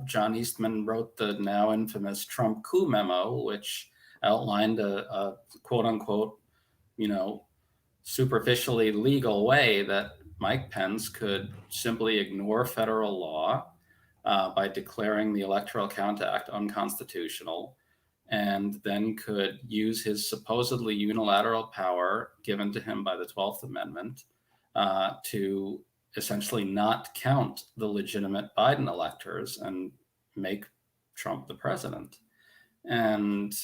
Speaker 2: John Eastman wrote the now infamous Trump coup memo, which outlined a quote unquote, superficially legal way that Mike Pence could simply ignore federal law by declaring the Electoral Count Act unconstitutional, and then could use his supposedly unilateral power given to him by the 12th Amendment to essentially not count the legitimate Biden electors and make Trump the president. And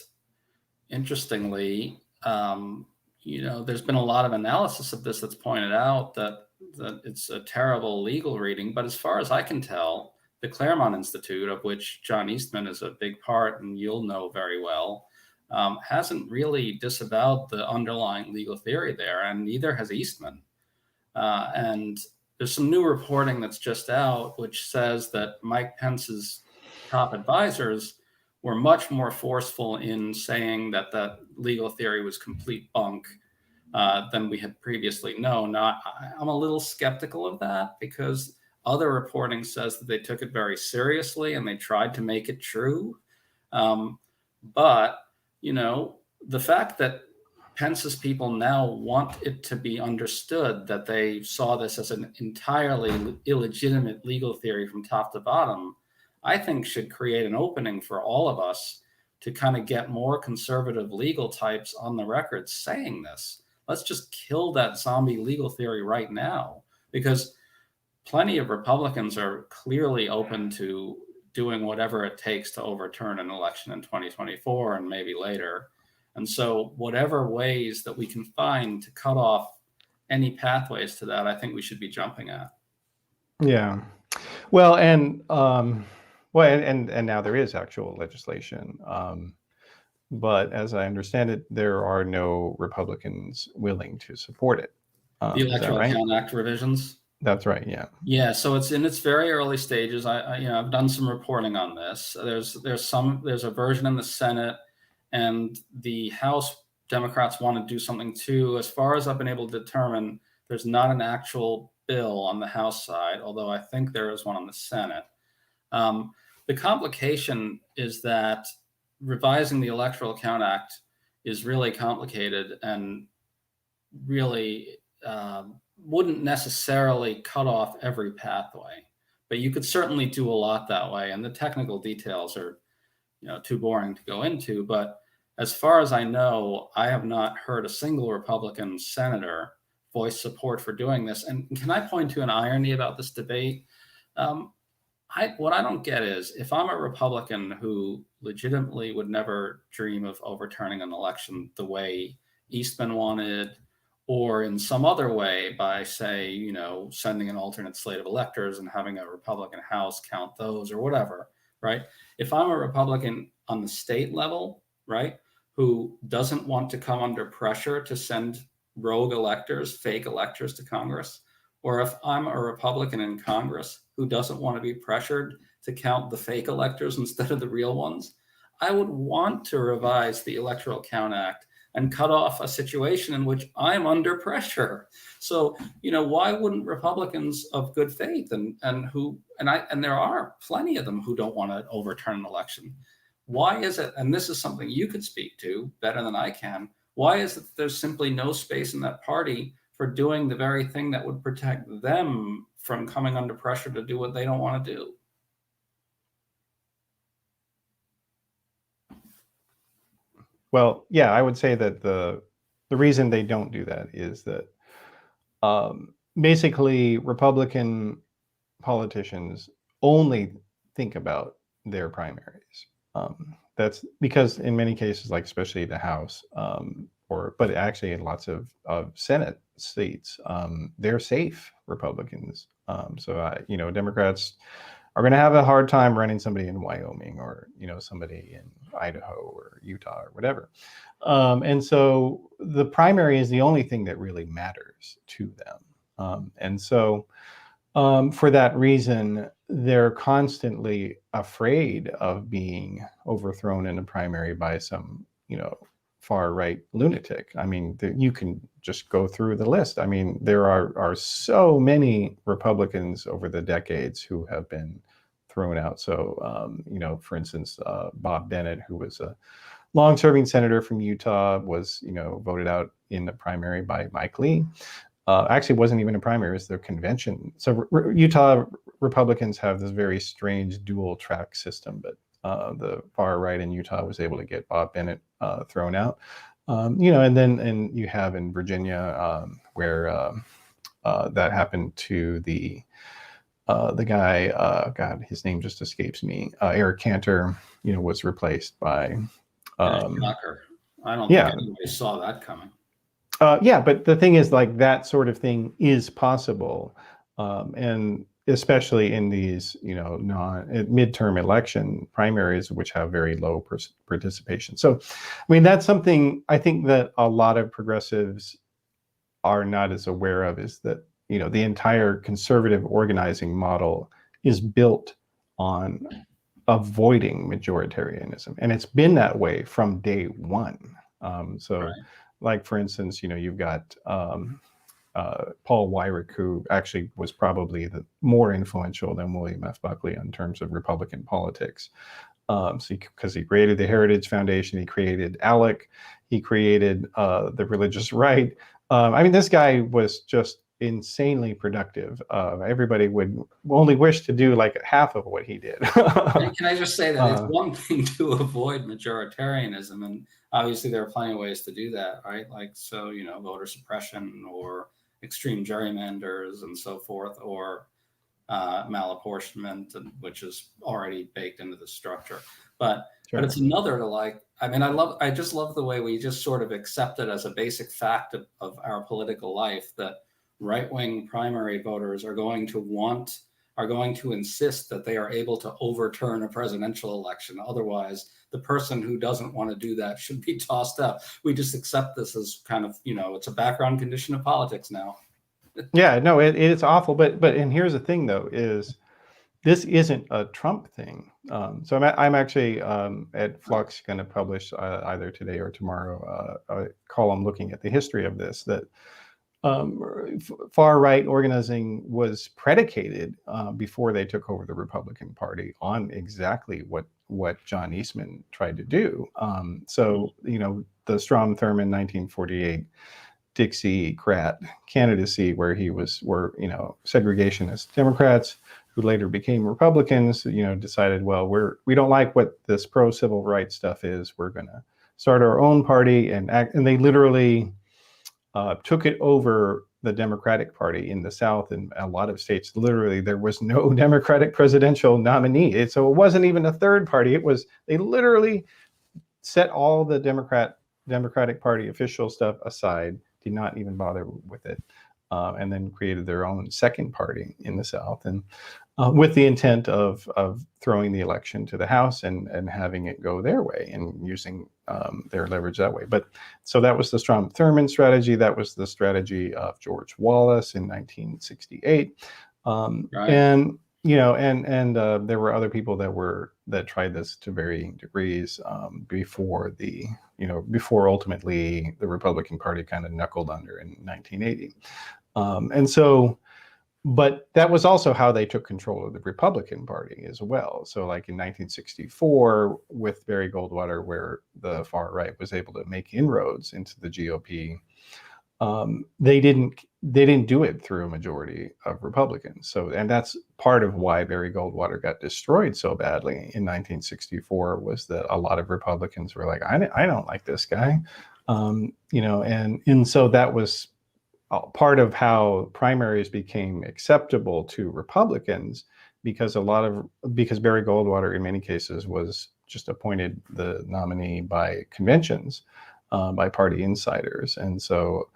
Speaker 2: interestingly, there's been a lot of analysis of this that's pointed out that it's a terrible legal reading. But as far as I can tell, the Claremont Institute, of which John Eastman is a big part, and you'll know very well, hasn't really disavowed the underlying legal theory there, and neither has Eastman. And there's some new reporting that's just out, which says that Mike Pence's top advisors were much more forceful in saying that that legal theory was complete bunk than we had previously known. Now, I'm a little skeptical of that because other reporting says that they took it very seriously and they tried to make it true. But, the fact that Pence's people now want it to be understood that they saw this as an entirely illegitimate legal theory from top to bottom, I think should create an opening for all of us to kind of get more conservative legal types on the record saying this. Let's just kill that zombie legal theory right now, because plenty of Republicans are clearly open to doing whatever it takes to overturn an election in 2024 and maybe later. And so whatever ways that we can find to cut off any pathways to that, I think we should be jumping at.
Speaker 1: Yeah. Well, and now there is actual legislation. But as I understand it, there are no Republicans willing to support it.
Speaker 2: The
Speaker 1: Is that
Speaker 2: Electoral
Speaker 1: right?
Speaker 2: Count Act revisions.
Speaker 1: That's right. Yeah.
Speaker 2: Yeah, so it's in its very early stages. I've done some reporting on this. There's a version in the Senate, and the House Democrats want to do something too. As far as I've been able to determine, there's not an actual bill on the House side, although I think there is one on the Senate. The complication is that revising the Electoral Count Act is really complicated and really wouldn't necessarily cut off every pathway, but you could certainly do a lot that way. And the technical details are, too boring to go into. But as far as I know, I have not heard a single Republican senator voice support for doing this. And can I point to an irony about this debate? What I don't get is, if I'm a Republican who legitimately would never dream of overturning an election the way Eastman wanted, or in some other way by, say, sending an alternate slate of electors and having a Republican House count those or whatever, right? If I'm a Republican on the state level, right, who doesn't want to come under pressure to send rogue electors, fake electors to Congress, or if I'm a Republican in Congress who doesn't want to be pressured to count the fake electors instead of the real ones, I would want to revise the Electoral Count Act and cut off a situation in which I'm under pressure. So, why wouldn't Republicans of good faith and there are plenty of them who don't want to overturn an election. Why is it, and this is something you could speak to better than I can, why is it that there's simply no space in that party for doing the very thing that would protect them from coming under pressure to do what they don't want to do?
Speaker 1: Well, yeah, I would say that the reason they don't do that is that basically Republican politicians only think about their primaries. That's because in many cases, like especially the House, but actually in lots of Senate seats, they're safe Republicans. So Democrats are going to have a hard time running somebody in Wyoming or somebody in Idaho or Utah or whatever. And so the primary is the only thing that really matters to them. And so for that reason, they're constantly afraid of being overthrown in a primary by some, far right lunatic. I mean, you can just go through the list. I mean, there are so many Republicans over the decades who have been thrown out. So, for instance, Bob Bennett, who was a long-serving senator from Utah, was, voted out in the primary by Mike Lee. Actually, wasn't even a primary; it was their convention. So Utah Republicans have this very strange dual-track system, but the far right in Utah was able to get Bob Bennett thrown out. And you have in Virginia where that happened to the guy. God, his name just escapes me. Eric Cantor, was replaced by.
Speaker 2: Shocker! I don't think anybody saw that coming.
Speaker 1: But the thing is, like, that sort of thing is possible, and especially in these, midterm election primaries, which have very low participation. So, I mean, that's something I think that a lot of progressives are not as aware of, is that, the entire conservative organizing model is built on avoiding majoritarianism. And it's been that way from day one. Right. Like, for instance, you've got Paul Wyrick, who actually was probably the more influential than William F. Buckley in terms of Republican politics. Because he created the Heritage Foundation, he created ALEC, he created the Religious Right. I mean, this guy was just insanely productive. Everybody would only wish to do like half of what he did.
Speaker 2: Can I just say that it's one thing to avoid majoritarianism, and obviously there are plenty of ways to do that, right? Like, so, voter suppression or extreme gerrymanders and so forth, or malapportionment, which is already baked into the structure. But it's another to I just love the way we just sort of accept it as a basic fact of our political life, that right-wing primary voters are going to want are going to insist that they are able to overturn a presidential election. Otherwise, the person who doesn't want to do that should be tossed out. We just accept this as kind of, it's a background condition of politics now.
Speaker 1: Yeah, no, it's awful. But and here's the thing, though, is this isn't a Trump thing. So I'm actually at Flux going to publish either today or tomorrow a column looking at the history of this, that far right organizing was predicated before they took over the Republican Party on exactly what John Eastman tried to do. So the Strom Thurmond 1948 Dixiecrat candidacy, where segregationist Democrats who later became Republicans, decided, well, we don't like what this pro-civil rights stuff is. We're going to start our own party and they literally took it over the Democratic Party in the South. In a lot of states, literally, there was no Democratic presidential nominee. So it wasn't even a third party. They literally set all the Democratic Party official stuff aside, did not even bother with it, and then created their own second party in the South, and with the intent of throwing the election to the House and having it go their way and using their leverage that way. But so that was the Strom Thurmond strategy. That was the strategy of George Wallace in 1968. Right. And there were other people that tried this to varying degrees before ultimately the Republican Party kind of knuckled under in 1980. But that was also how they took control of the Republican Party as well. So like in 1964 with Barry Goldwater, where the far right was able to make inroads into the GOP, they didn't do it through a majority of Republicans. So, and that's part of why Barry Goldwater got destroyed so badly in 1964, was that a lot of Republicans were like, I don't like this guy, and so that was part of how primaries became acceptable to Republicans, because Barry Goldwater in many cases was just appointed the nominee by conventions, by party insiders, and so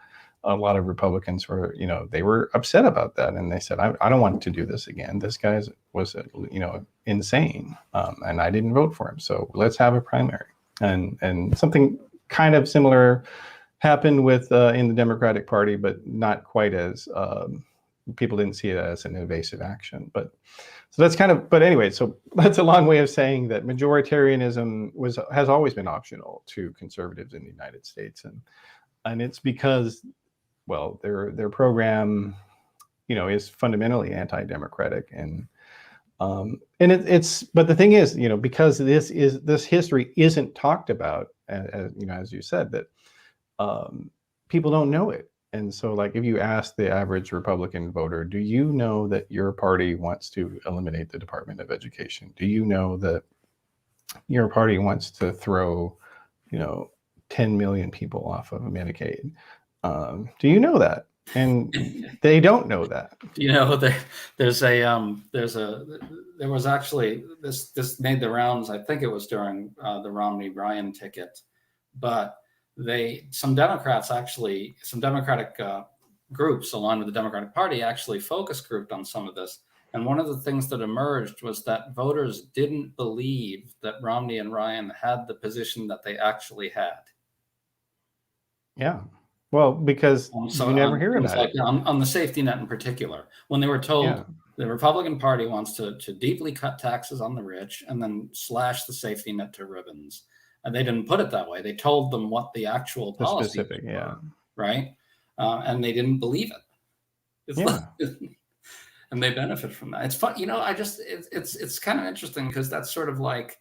Speaker 1: a lot of Republicans were, they were upset about that, and they said, I don't want to do this again. This guy was, insane, and I didn't vote for him. So let's have a primary. And something kind of similar happened with in the Democratic Party, but not quite as people didn't see it as an invasive action. But so that's kind of. But anyway, so that's a long way of saying that majoritarianism has always been optional to conservatives in the United States, and it's because, well, their program, is fundamentally anti-democratic, and it's. But the thing is, because this history isn't talked about, as you said, that people don't know it, and so like if you ask the average Republican voter, do you know that your party wants to eliminate the Department of Education? Do you know that your party wants to throw, 10 million people off of Medicaid? Do you know that? And they don't know that.
Speaker 2: There was actually this made the rounds. I think it was during the Romney-Ryan ticket, but some Democratic groups aligned with the Democratic Party actually focus grouped on some of this. And one of the things that emerged was that voters didn't believe that Romney and Ryan had the position that they actually had.
Speaker 1: Yeah. Well, because you never hear about it.
Speaker 2: On the safety net in particular, when they were told the Republican Party wants to deeply cut taxes on the rich and then slash the safety net to ribbons. And they didn't put it that way. They told them what the actual policy were, right? And they didn't believe it. And they benefit from that. It's fun, it's kind of interesting, because that's sort of like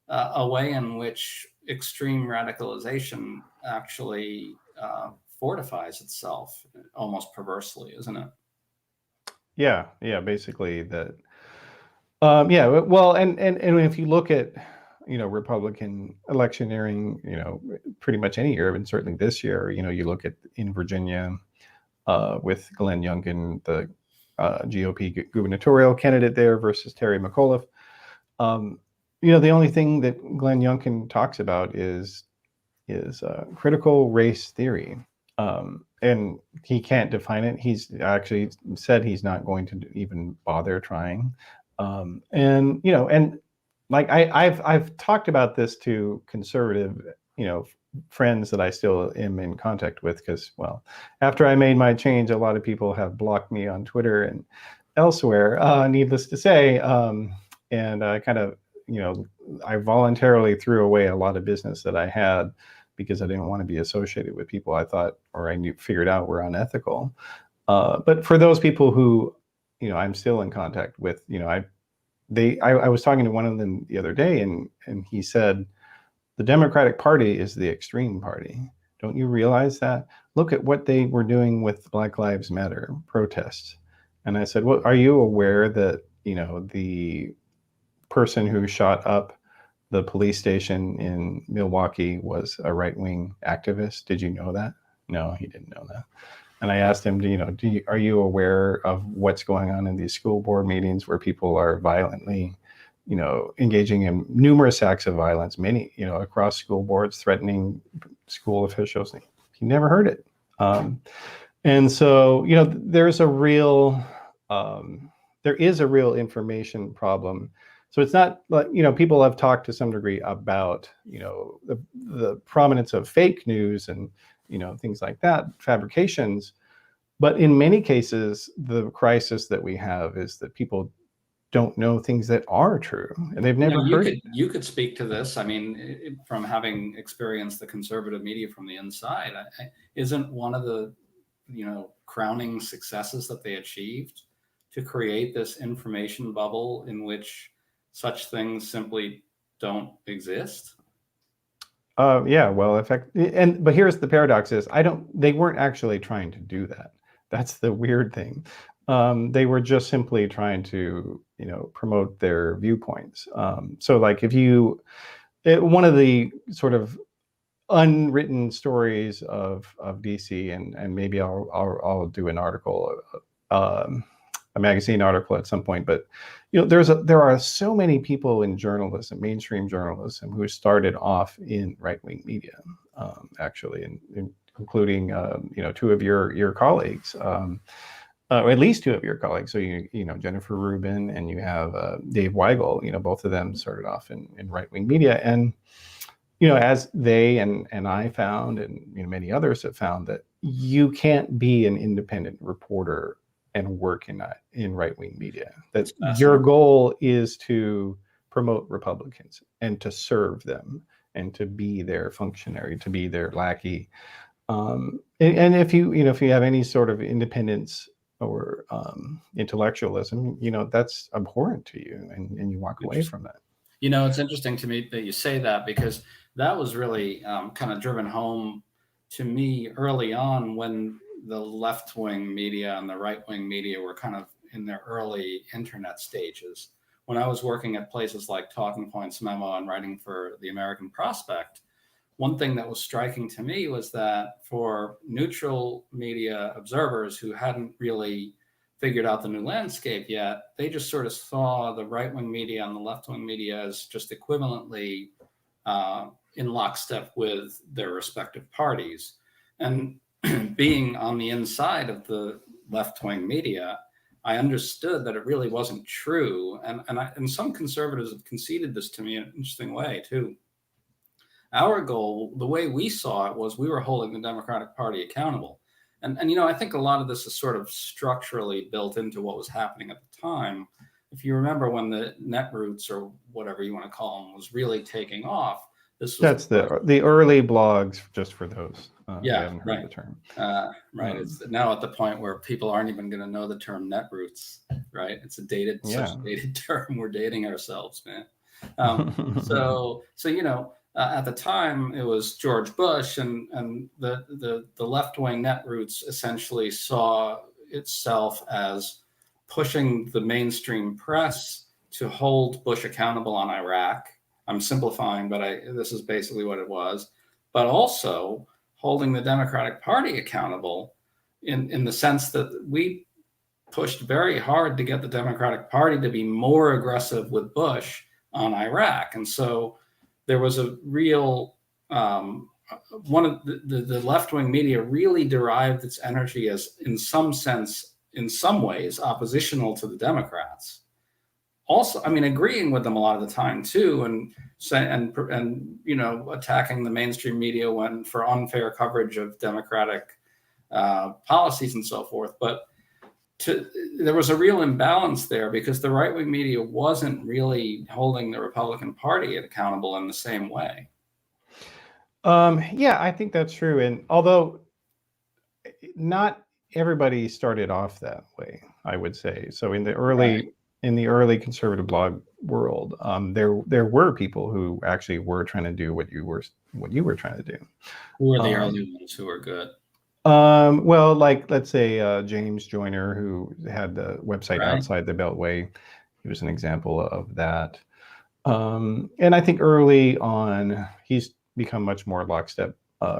Speaker 2: a way in which extreme radicalization actually fortifies itself, almost perversely, isn't it?
Speaker 1: Yeah, basically that. Well, and if you look at Republican electioneering, pretty much any year, and certainly this year, you look at in Virginia with Glenn Youngkin, the GOP gubernatorial candidate there, versus Terry McAuliffe. The only thing that Glenn Youngkin talks about is critical race theory. and he can't define it. He's actually said he's not going to even bother trying. And and like I've talked about this to conservative, friends that I still am in contact with, because, well, after I made my change, a lot of people have blocked me on Twitter and elsewhere, needless to say. And I kind of, I voluntarily threw away a lot of business that I had because I didn't want to be associated with people I thought, or figured out, were unethical. But for those people who, I'm still in contact with, I was talking to one of them the other day, and he said, the Democratic Party is the extreme party. Don't you realize that? Look at what they were doing with Black Lives Matter protests. And I said, well, are you aware that, the person who shot up the police station in Milwaukee was a right-wing activist? Did you know that? No, he didn't know that. And I asked him, are you aware of what's going on in these school board meetings where people are violently, engaging in numerous acts of violence, many, across school boards, threatening school officials? He never heard it. And so, there is a real information problem. So it's not like, people have talked to some degree about, the prominence of fake news and, things like that, fabrications. But in many cases, the crisis that we have is that people don't know things that are true, and they've never heard it.
Speaker 2: You could speak to this. I mean, from having experienced the conservative media from the inside, isn't one of the, crowning successes that they achieved to create this information bubble in which such things simply don't exist?
Speaker 1: Yeah, well, but here's the paradox: is they weren't actually trying to do that. That's the weird thing. They were just simply trying to, promote their viewpoints. So, like, one of the sort of unwritten stories of DC, and maybe I'll do an article, a magazine article at some point. But there are so many people in journalism, mainstream journalism, who started off in right-wing media, actually, including two of your colleagues, or at least two of your colleagues. So Jennifer Rubin, and you have Dave Weigel. Both of them started off in right-wing media, and as they and I found, and many others have found, that you can't be an independent reporter and work in right-wing media. That your goal is to promote Republicans and to serve them and to be their functionary, to be their lackey. And if you have any sort of independence or intellectualism, that's abhorrent to you, and you walk away from that.
Speaker 2: It's interesting to me that you say that, because that was really kind of driven home to me early on, when the left-wing media and the right-wing media were kind of in their early internet stages. When I was working at places like Talking Points Memo and writing for the American Prospect, one thing that was striking to me was that for neutral media observers who hadn't really figured out the new landscape yet, they just sort of saw the right-wing media and the left-wing media as just equivalently in lockstep with their respective parties. And being on the inside of the left-wing media, I understood that it really wasn't true. And some conservatives have conceded this to me in an interesting way too. Our goal, the way we saw it, was we were holding the Democratic Party accountable. And I think a lot of this is sort of structurally built into what was happening at the time. If you remember, when the Netroots, or whatever you want to call them, was really taking off,
Speaker 1: that's the early blogs, just for those who haven't heard the term.
Speaker 2: Right. It's now at the point where people aren't even going to know the term Netroots, right? It's such a dated term. We're dating ourselves, man. At the time, it was George Bush, and the left-wing Netroots essentially saw itself as pushing the mainstream press to hold Bush accountable on Iraq. I'm simplifying, but this is basically what it was. But also holding the Democratic Party accountable in the sense that we pushed very hard to get the Democratic Party to be more aggressive with Bush on Iraq. And so there was a real one of the left-wing media really derived its energy as, in some sense, in some ways, oppositional to the Democrats. Also, I mean, agreeing with them a lot of the time too, and attacking the mainstream media when for unfair coverage of Democratic policies and so forth. But there was a real imbalance there because the right-wing media wasn't really holding the Republican Party accountable in the same way.
Speaker 1: Yeah, I think that's true. And although not everybody started off that way, I would say. So in the early conservative blog world, there were people who actually were trying to do what you were trying to do.
Speaker 2: Who were the early ones who were good?
Speaker 1: Well, like let's say James Joyner, who had the website Outside the Beltway. He was an example of that. And I think early on, he's become much more lockstep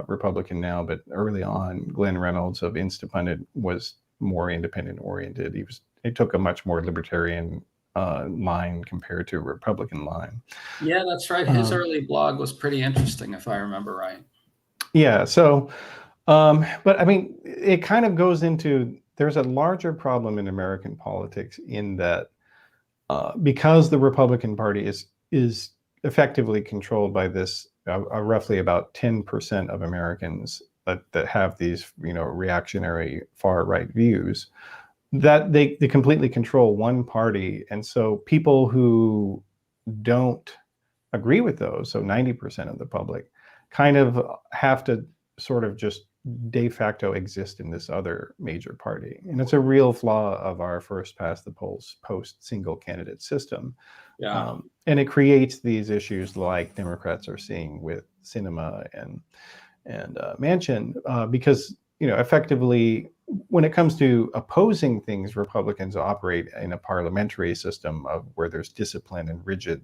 Speaker 1: Republican now, but early on, Glenn Reynolds of Instapundit was more independent oriented. He took a much more libertarian line compared to a Republican line.
Speaker 2: Yeah, that's right. His early blog was pretty interesting, if I remember right.
Speaker 1: Yeah. So, but I mean, it kind of goes into, there's a larger problem in American politics in that because the Republican Party is effectively controlled by this roughly about 10% of Americans that have these reactionary far right views, that they completely control one party. And so people who don't agree with those, so 90% of the public, kind of have to sort of just de facto exist in this other major party. And it's a real flaw of our first past the polls post single candidate system.
Speaker 2: Yeah.
Speaker 1: And it creates these issues like Democrats are seeing with Sinema and Manchin, because effectively when it comes to opposing things, Republicans operate in a parliamentary system of where there's discipline and rigid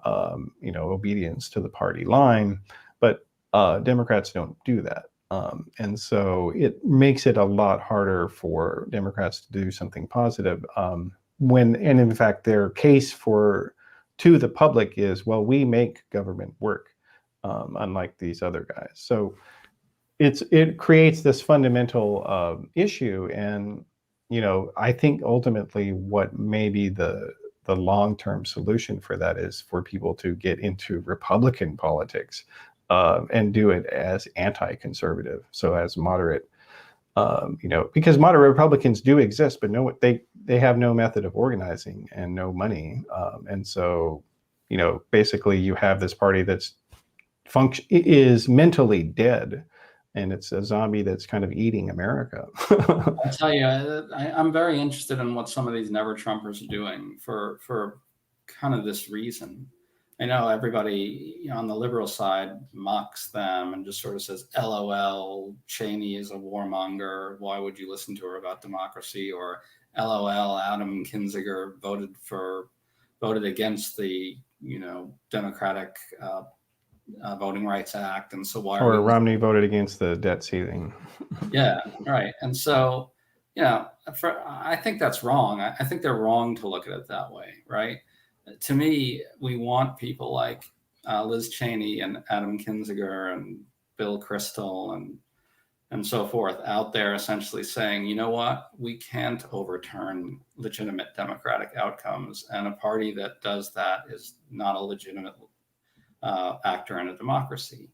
Speaker 1: obedience to the party line, but Democrats don't do that. And so it makes it a lot harder for Democrats to do something positive. And in fact, their case to the public is, well, we make government work, unlike these other guys. So it creates this fundamental issue. And, I think ultimately what may be the long-term solution for that is for people to get into Republican politics. And do it as anti-conservative, so as moderate, because moderate Republicans do exist, but they have no method of organizing and no money, and so basically you have this party that's is mentally dead, and it's a zombie that's kind of eating America.
Speaker 2: I'll tell you, I'm very interested in what some of these never Trumpers are doing for kind of this reason. I know everybody on the liberal side mocks them and just sort of says, LOL, Cheney is a warmonger. Why would you listen to her about democracy? Or LOL, Adam Kinzinger voted against the, Democratic Voting Rights Act. And so why?
Speaker 1: Or Romney voted against the debt ceiling.
Speaker 2: Yeah, right. And so, I think that's wrong. I think they're wrong to look at it that way, right? To me, we want people like Liz Cheney and Adam Kinzinger and Bill Kristol and so forth out there essentially saying, you know what, we can't overturn legitimate democratic outcomes. And a party that does that is not a legitimate actor in a democracy.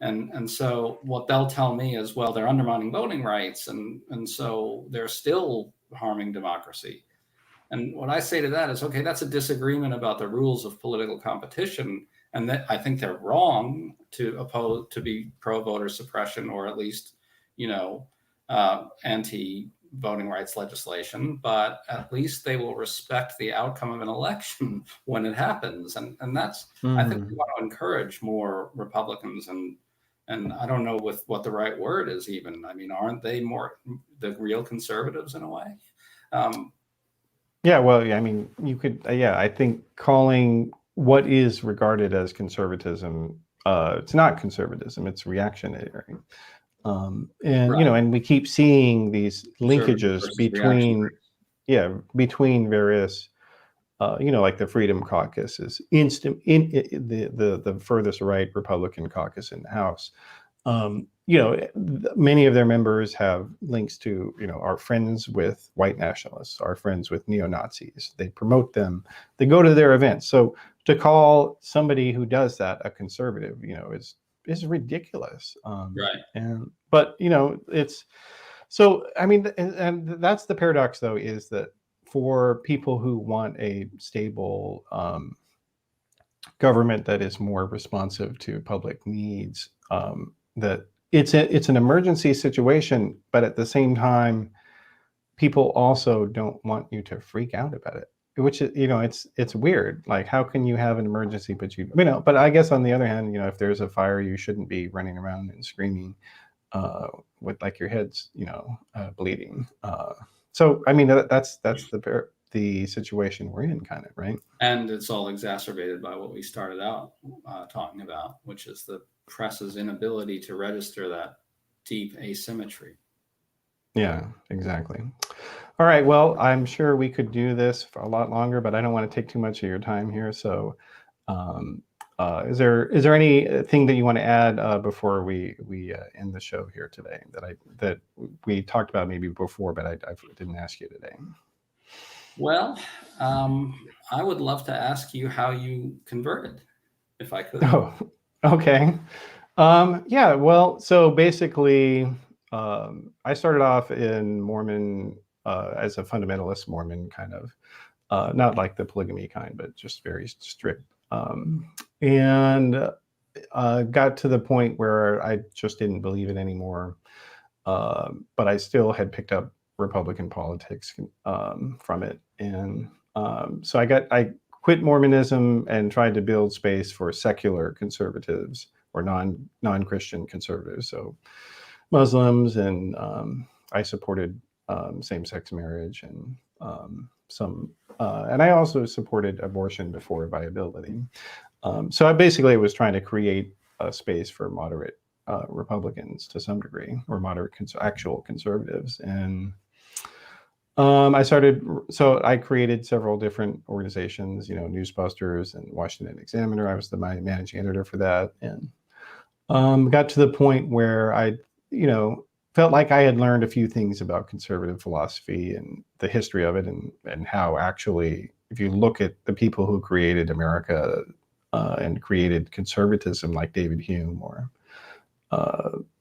Speaker 2: And so what they'll tell me is, well, they're undermining voting rights. And so they're still harming democracy. And what I say to that is, okay, that's a disagreement about the rules of political competition. And that I think they're wrong to be pro-voter suppression or at least, anti-voting rights legislation. But at least they will respect the outcome of an election when it happens. And that's, I think we want to encourage more Republicans and I don't know what the right word is even. I mean, aren't they more the real conservatives in a way?
Speaker 1: Yeah, well, I mean, you could, I think calling what is regarded as conservatism, it's not conservatism, it's reactionary. And,
Speaker 2: Right.
Speaker 1: And we keep seeing these linkages between various, like the Freedom Caucus is the furthest right Republican caucus in the House. many of their members have links to, are friends with white nationalists, are friends with neo-Nazis. They promote them. They go to their events. So to call somebody who does that a conservative, is ridiculous.
Speaker 2: Right.
Speaker 1: But it's so. I mean, and that's the paradox, though, is that for people who want a stable government that is more responsive to public needs, that it's an emergency situation, but at the same time, people also don't want you to freak out about it, which is, it's weird. Like, how can you have an emergency, but but I guess on the other hand, if there's a fire, you shouldn't be running around and screaming with like your head's, bleeding. So, I mean, that's the situation we're in, kind of, right?
Speaker 2: And it's all exacerbated by what we started out talking about, which is the press's inability to register that deep asymmetry.
Speaker 1: Yeah, exactly. All right. Well, I'm sure we could do this for a lot longer, but I don't want to take too much of your time here. So, is there anything that you want to add before we end the show here today that we talked about maybe before, but I didn't ask you today?
Speaker 2: Well, I would love to ask you how you converted, if I could.
Speaker 1: Oh, okay. Yeah. Well, so basically, I started off in Mormon as a fundamentalist Mormon, kind of, not like the polygamy kind, but just very strict. And got to the point where I just didn't believe it anymore. But I still had picked up Republican politics from it. And so I quit Mormonism and tried to build space for secular conservatives or non-Christian conservatives. So Muslims, and I supported same-sex marriage and and I also supported abortion before viability. So I basically was trying to create a space for moderate Republicans to some degree, or moderate actual conservatives. And I created several different organizations, Newsbusters and Washington Examiner. I was my managing editor for that, and got to the point where I, felt like I had learned a few things about conservative philosophy and the history of it, and how actually, if you look at the people who created America and created conservatism, like David Hume or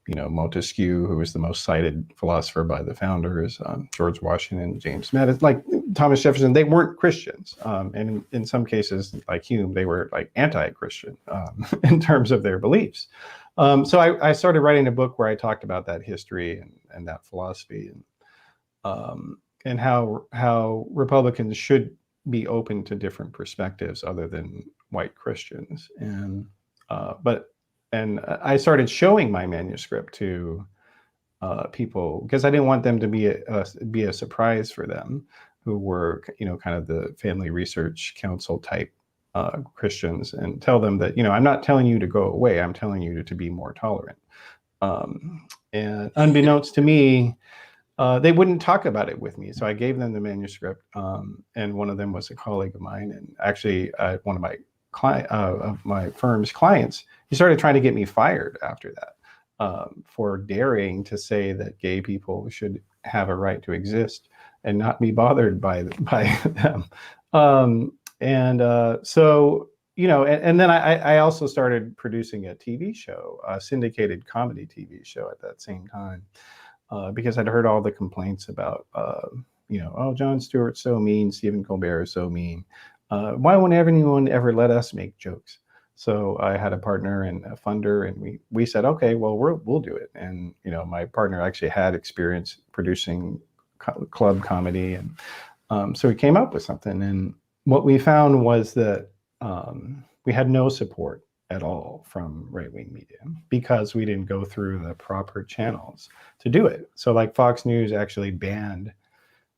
Speaker 1: Montesquieu, who was the most cited philosopher by the founders, George Washington, James Madison, like Thomas Jefferson, they weren't Christians. And in some cases, like Hume, they were like anti-Christian in terms of their beliefs. So I started writing a book where I talked about that history and that philosophy, and how Republicans should be open to different perspectives other than white Christians. And I started showing my manuscript to people, because I didn't want them to be a surprise for them, who were, kind of the Family Research Council type Christians, and tell them that, I'm not telling you to go away. I'm telling you to be more tolerant. And unbeknownst to me, they wouldn't talk about it with me. So I gave them the manuscript, and one of them was a colleague of mine, and actually one of my firm's clients. He started trying to get me fired after that, for daring to say that gay people should have a right to exist and not be bothered by them. So, and then I also started producing a TV show, a syndicated comedy TV show at that same time, because I'd heard all the complaints about, oh, Jon Stewart's so mean, Stephen Colbert is so mean. Why won't anyone ever let us make jokes? So I had a partner and a funder, and we said, okay, well, we'll do it. And, my partner actually had experience producing club comedy. And so we came up with something. And what we found was that we had no support at all from right-wing media, because we didn't go through the proper channels to do it. So like Fox News actually banned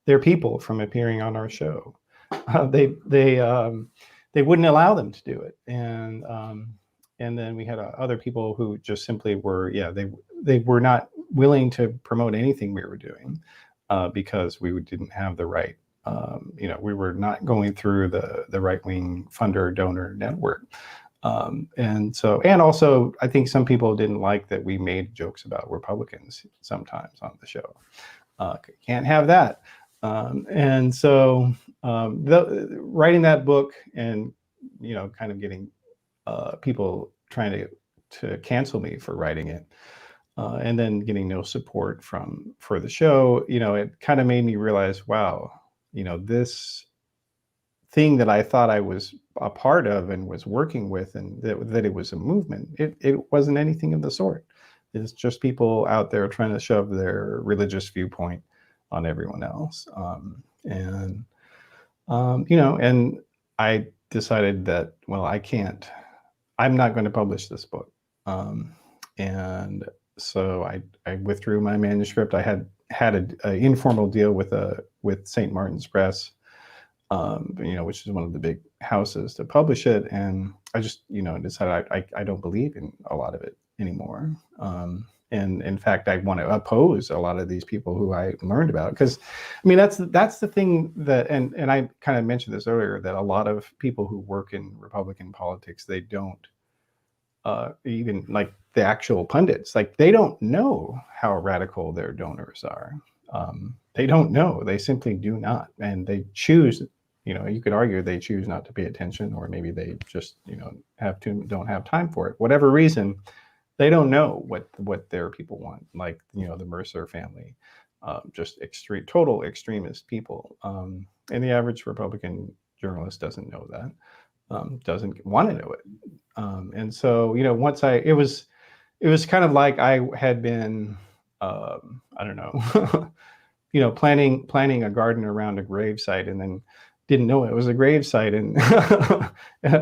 Speaker 1: their people from appearing on our show. They wouldn't allow them to do it. And then we had other people who just simply were, they were not willing to promote anything we were doing, because we didn't have the right, we were not going through the right-wing funder donor network. And also, I think some people didn't like that we made jokes about Republicans sometimes on the show. Can't have that. And so writing that book and, kind of getting people trying to cancel me for writing it, and then getting no support for the show, it kind of made me realize, wow, this thing that I thought I was a part of and was working with, and that it was a movement, it wasn't anything of the sort. It's just people out there trying to shove their religious viewpoint on everyone else. And I decided that, well, I'm not going to publish this book. And so I withdrew my manuscript. I had an informal deal with St. Martin's Press, which is one of the big houses, to publish it. And I just, decided I don't believe in a lot of it anymore. And in fact, I want to oppose a lot of these people who I learned about, because, that's the thing that, and I kind of mentioned this earlier, that a lot of people who work in Republican politics, they don't, even like the actual pundits, like they don't know how radical their donors are. They don't know. They simply do not, and they choose. You could argue they choose not to pay attention, or maybe they just don't have time for it. Whatever reason, they don't know what their people want. Like the Mercer family, just total extremist people. And the average Republican journalist doesn't know that, doesn't want to know it. And so once it was kind of like I had been, I don't know, planting a garden around a gravesite, and then didn't know it was a gravesite, and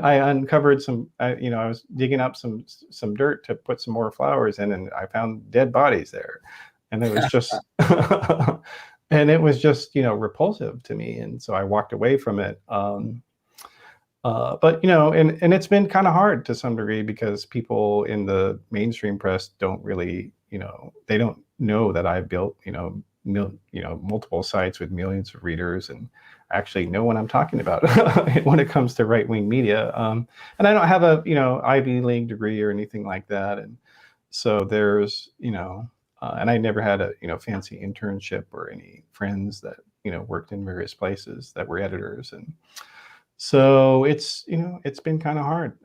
Speaker 1: I uncovered I was digging up some dirt to put some more flowers in, and I found dead bodies there, and it was just repulsive to me, and so I walked away from it. But and it's been kind of hard to some degree, because people in the mainstream press don't really, they don't know that I've built multiple sites with millions of readers, and actually know what I'm talking about when it comes to right-wing media. And I don't have a Ivy League degree or anything like that, and so there's and I never had a fancy internship or any friends that worked in various places that were editors, and so it's been kind of hard,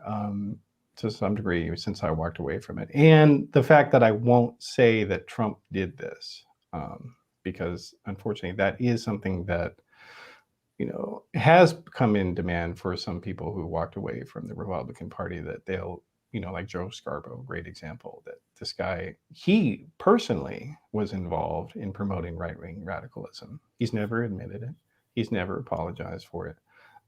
Speaker 1: to some degree, since I walked away from it. And the fact that I won't say that Trump did this, because unfortunately that is something that has come in demand for some people who walked away from the Republican Party, that they'll like Joe Scarborough, great example, that this guy, he personally was involved in promoting right-wing radicalism. He's never admitted it. He's never apologized for it.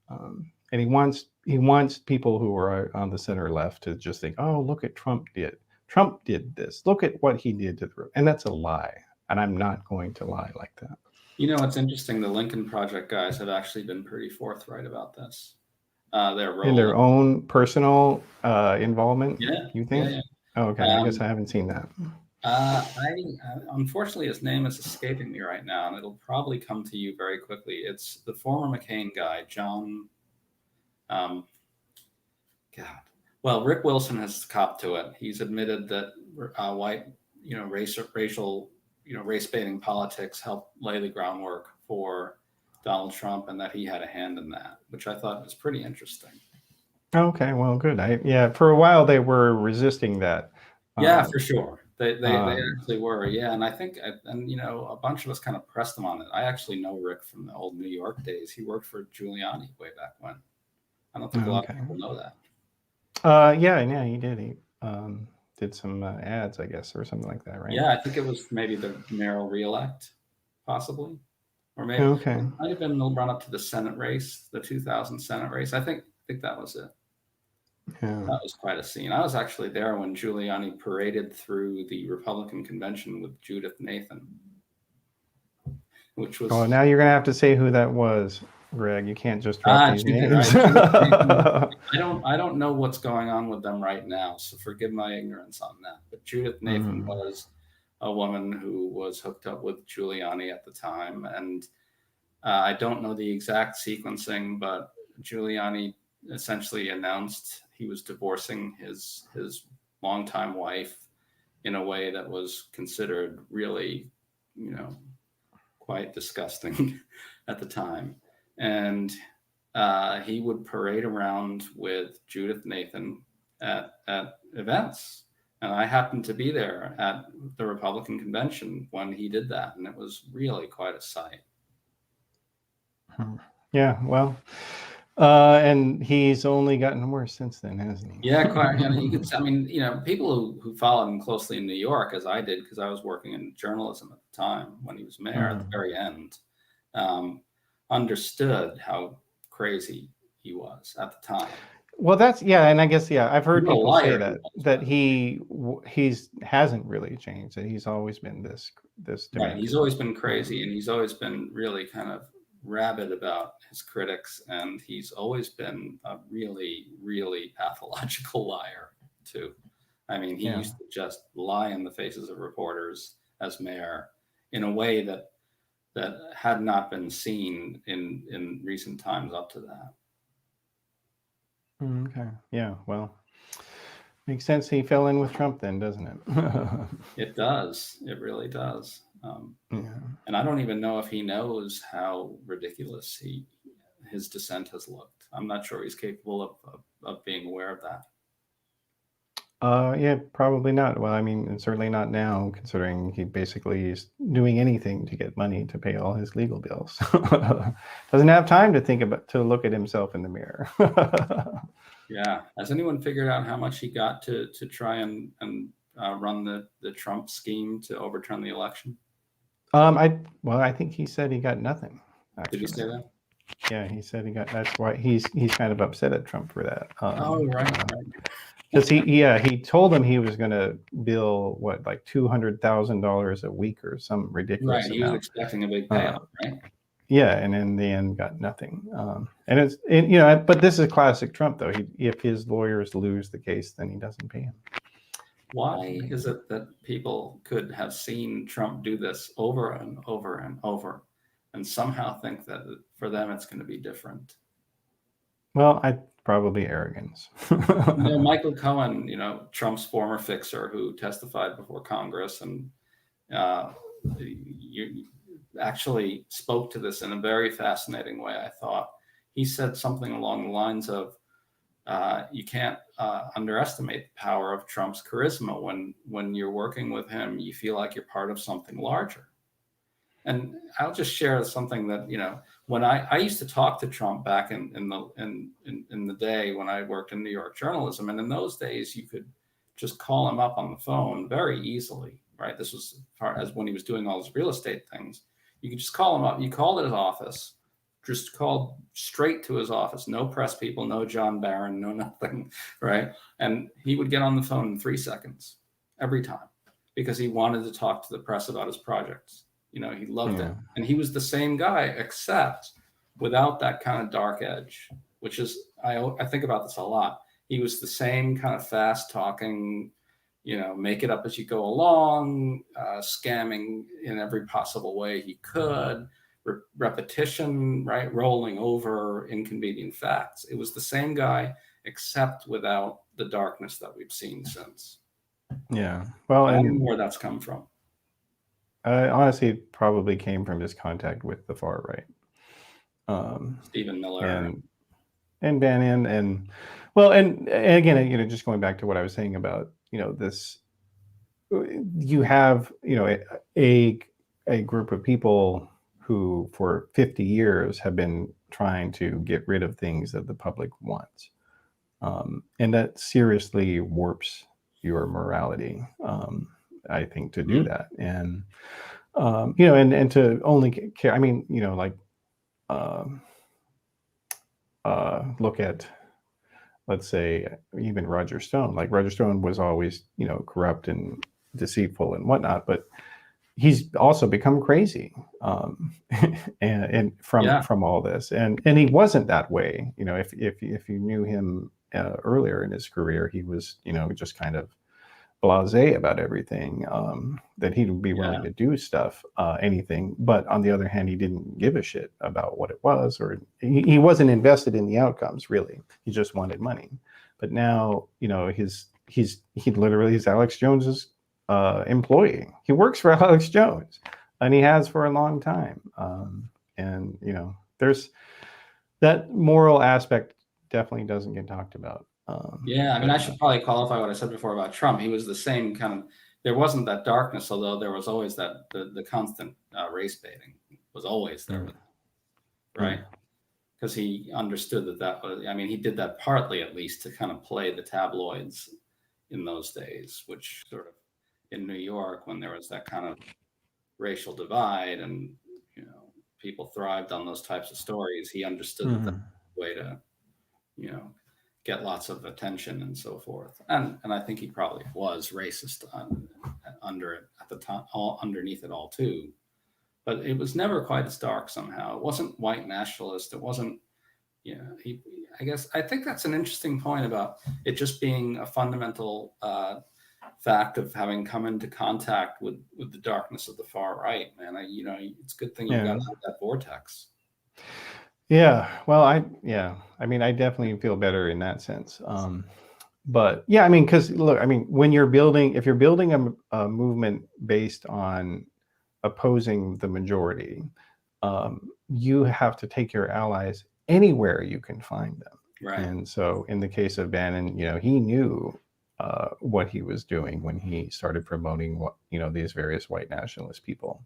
Speaker 1: And he wants people who are on the center left to just think, oh, look at Trump did this. Look at what he did to the, and that's a lie. And I'm not going to lie like that.
Speaker 2: It's interesting. The Lincoln Project guys have actually been pretty forthright about this. Their role
Speaker 1: in their own personal involvement.
Speaker 2: Yeah.
Speaker 1: You think?
Speaker 2: Yeah.
Speaker 1: Oh, okay. I guess I haven't seen that.
Speaker 2: Unfortunately, his name is escaping me right now, and it'll probably come to you very quickly. It's the former McCain guy, John. God. Well, Rick Wilson has copped to it. He's admitted that white, racial, race-baiting politics helped lay the groundwork for Donald Trump, and that he had a hand in that, which I thought was pretty interesting.
Speaker 1: Okay, well, good. For a while they were resisting that.
Speaker 2: Yeah, for sure. They actually were. Yeah, and I think, a bunch of us kind of pressed them on it. I actually know Rick from the old New York days. He worked for Giuliani way back when. I don't think a lot of people know that.
Speaker 1: Yeah, he did. He did some ads, I guess, or something like that, right?
Speaker 2: Yeah, I think it was maybe the mayoral reelect, possibly. Or maybe
Speaker 1: it
Speaker 2: might have been the run up to the Senate race, the 2000 Senate race. I think that was it.
Speaker 1: Yeah.
Speaker 2: That was quite a scene. I was actually there when Giuliani paraded through the Republican convention with Judith Nathan, which was.
Speaker 1: Oh, now you're gonna have to say who that was, Greg. You can't just drop these names.
Speaker 2: I don't know what's going on with them right now, so forgive my ignorance on that. But Judith Nathan was a woman who was hooked up with Giuliani at the time, and I don't know the exact sequencing, but Giuliani essentially announced he was divorcing his longtime wife in a way that was considered really, quite disgusting at the time. And he would parade around with Judith Nathan at events. And I happened to be there at the Republican convention when he did that. And it was really quite a sight.
Speaker 1: Yeah, well, and he's only gotten worse since then, hasn't he?
Speaker 2: Yeah, quite. People who followed him closely in New York, as I did, because I was working in journalism at the time when he was mayor at the very end, understood how crazy he was at the time.
Speaker 1: Well, and I guess I've heard people say that he hasn't really changed. That he's always been this
Speaker 2: right. He's always been crazy, and he's always been really kind of rabid about his critics, and he's always been a really, really pathological liar too. I mean, he used to just lie in the faces of reporters as mayor in a way that had not been seen in recent times up to that.
Speaker 1: Okay. Yeah. Well, makes sense. He fell in with Trump then, doesn't it?
Speaker 2: It does. It really does. And I don't even know if he knows how ridiculous his dissent has looked. I'm not sure he's capable of being aware of that.
Speaker 1: Yeah, probably not. Well, I mean, and certainly not now, considering he basically is doing anything to get money to pay all his legal bills. Doesn't have time to look at himself in the mirror.
Speaker 2: Yeah. Has anyone figured out how much he got to try and run the Trump scheme to overturn the election?
Speaker 1: I think he said he got nothing. Actually.
Speaker 2: Did he say that?
Speaker 1: Yeah, he said he got. That's why he's kind of upset at Trump for that.
Speaker 2: Right.
Speaker 1: Because he told him he was going to bill like $200,000 a week or some ridiculous amount.
Speaker 2: He was expecting a big payout, right?
Speaker 1: Yeah, and in the end, got nothing. And but this is classic Trump, though. If his lawyers lose the case, then he doesn't pay him.
Speaker 2: Why is it that people could have seen Trump do this over and over and over, and somehow think that for them it's going to be different?
Speaker 1: Well, probably arrogance.
Speaker 2: Michael Cohen, Trump's former fixer who testified before Congress, and you actually spoke to this in a very fascinating way, I thought. He said something along the lines of, you can't underestimate the power of Trump's charisma. When you're working with him, you feel like you're part of something larger. And I'll just share something that, when I used to talk to Trump back in the day when I worked in New York journalism, and in those days you could just call him up on the phone very easily, right? This was as far as when he was doing all his real estate things. You could just call him up. You called at his office, just called straight to his office. No press people, no John Barron, no nothing, right? And he would get on the phone in 3 seconds every time because he wanted to talk to the press about his projects. He loved it. And he was the same guy, except without that kind of dark edge, which is, I think about this a lot. He was the same kind of fast talking, make it up as you go along, scamming in every possible way he could, repetition, right? Rolling over inconvenient facts. It was the same guy, except without the darkness that we've seen since.
Speaker 1: Yeah. Well,
Speaker 2: I don't know where that's come from.
Speaker 1: Honestly, it probably came from his contact with the far right.
Speaker 2: Stephen Miller
Speaker 1: and Bannon, and again, just going back to what I was saying about, this, you have, a group of people who for 50 years have been trying to get rid of things that the public wants. And that seriously warps your morality, I think, to do that. And, and to only care, look at, let's say, even Roger Stone. Like, Roger Stone was always, corrupt and deceitful and whatnot, but he's also become crazy, and from all this, and he wasn't that way. If you knew him earlier in his career, he was, just kind of blasé about everything, that he would be willing to do stuff, anything. But on the other hand, he didn't give a shit about what it was, or he wasn't invested in the outcomes, really. He just wanted money. But now, he literally is Alex Jones's employee. He works for Alex Jones, and he has for a long time. And there's that moral aspect definitely doesn't get talked about.
Speaker 2: Yeah, I mean, I should probably qualify what I said before about Trump. He was the same kind of. There wasn't that darkness, although there was always that the constant race baiting was always there, right? Because he understood that was. I mean, he did that partly, at least, to kind of play the tabloids in those days, which sort of in New York, when there was that kind of racial divide, and people thrived on those types of stories. He understood that was a way to, get lots of attention and so forth. And I think he probably was racist under it at the time, underneath it all too. But it was never quite as dark somehow. It wasn't white nationalist. It wasn't, I think that's an interesting point about it just being a fundamental fact of having come into contact with the darkness of the far right, man. It's a good thing you got out of that vortex.
Speaker 1: Yeah, well, I definitely feel better in that sense. But yeah, I mean, because look, I mean, if you're building a movement based on opposing the majority, you have to take your allies anywhere you can find them.
Speaker 2: Right.
Speaker 1: And so in the case of Bannon, he knew what he was doing when he started promoting these various white nationalist people.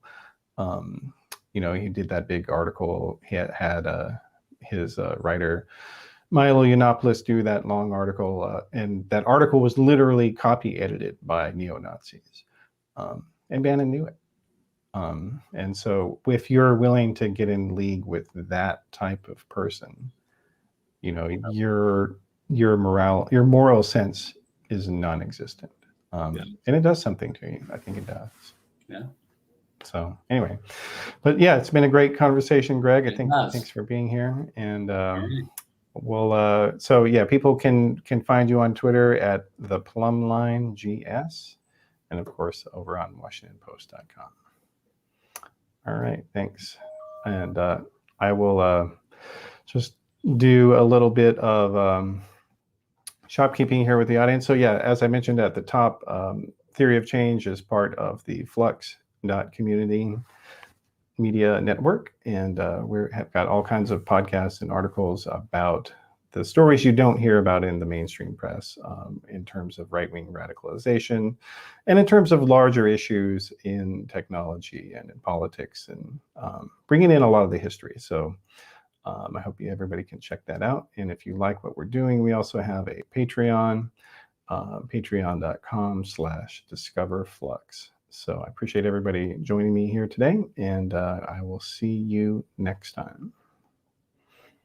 Speaker 1: He did that big article. He had his writer Milo Yiannopoulos do that long article, and that article was literally copy edited by neo-Nazis, and Bannon knew it. And so, if you're willing to get in league with that type of person, your moral sense is non-existent, and it does something to you. I think it does.
Speaker 2: Yeah.
Speaker 1: So anyway, but yeah, it's been a great conversation, Greg. Thanks for being here, and people can find you on Twitter at the Plumline GS, and of course over on WashingtonPost.com. All right, thanks, and I will just do a little bit of shopkeeping here with the audience. So yeah, as I mentioned at the top, Theory of Change is part of the Flux.community media network, and we have got all kinds of podcasts and articles about the stories you don't hear about in the mainstream press, in terms of right-wing radicalization, and in terms of larger issues in technology and in politics, and bringing in a lot of the history. So I hope everybody can check that out. And if you like what we're doing, we also have a Patreon, patreon.com/discoverflux. So I appreciate everybody joining me here today, and I will see you next time.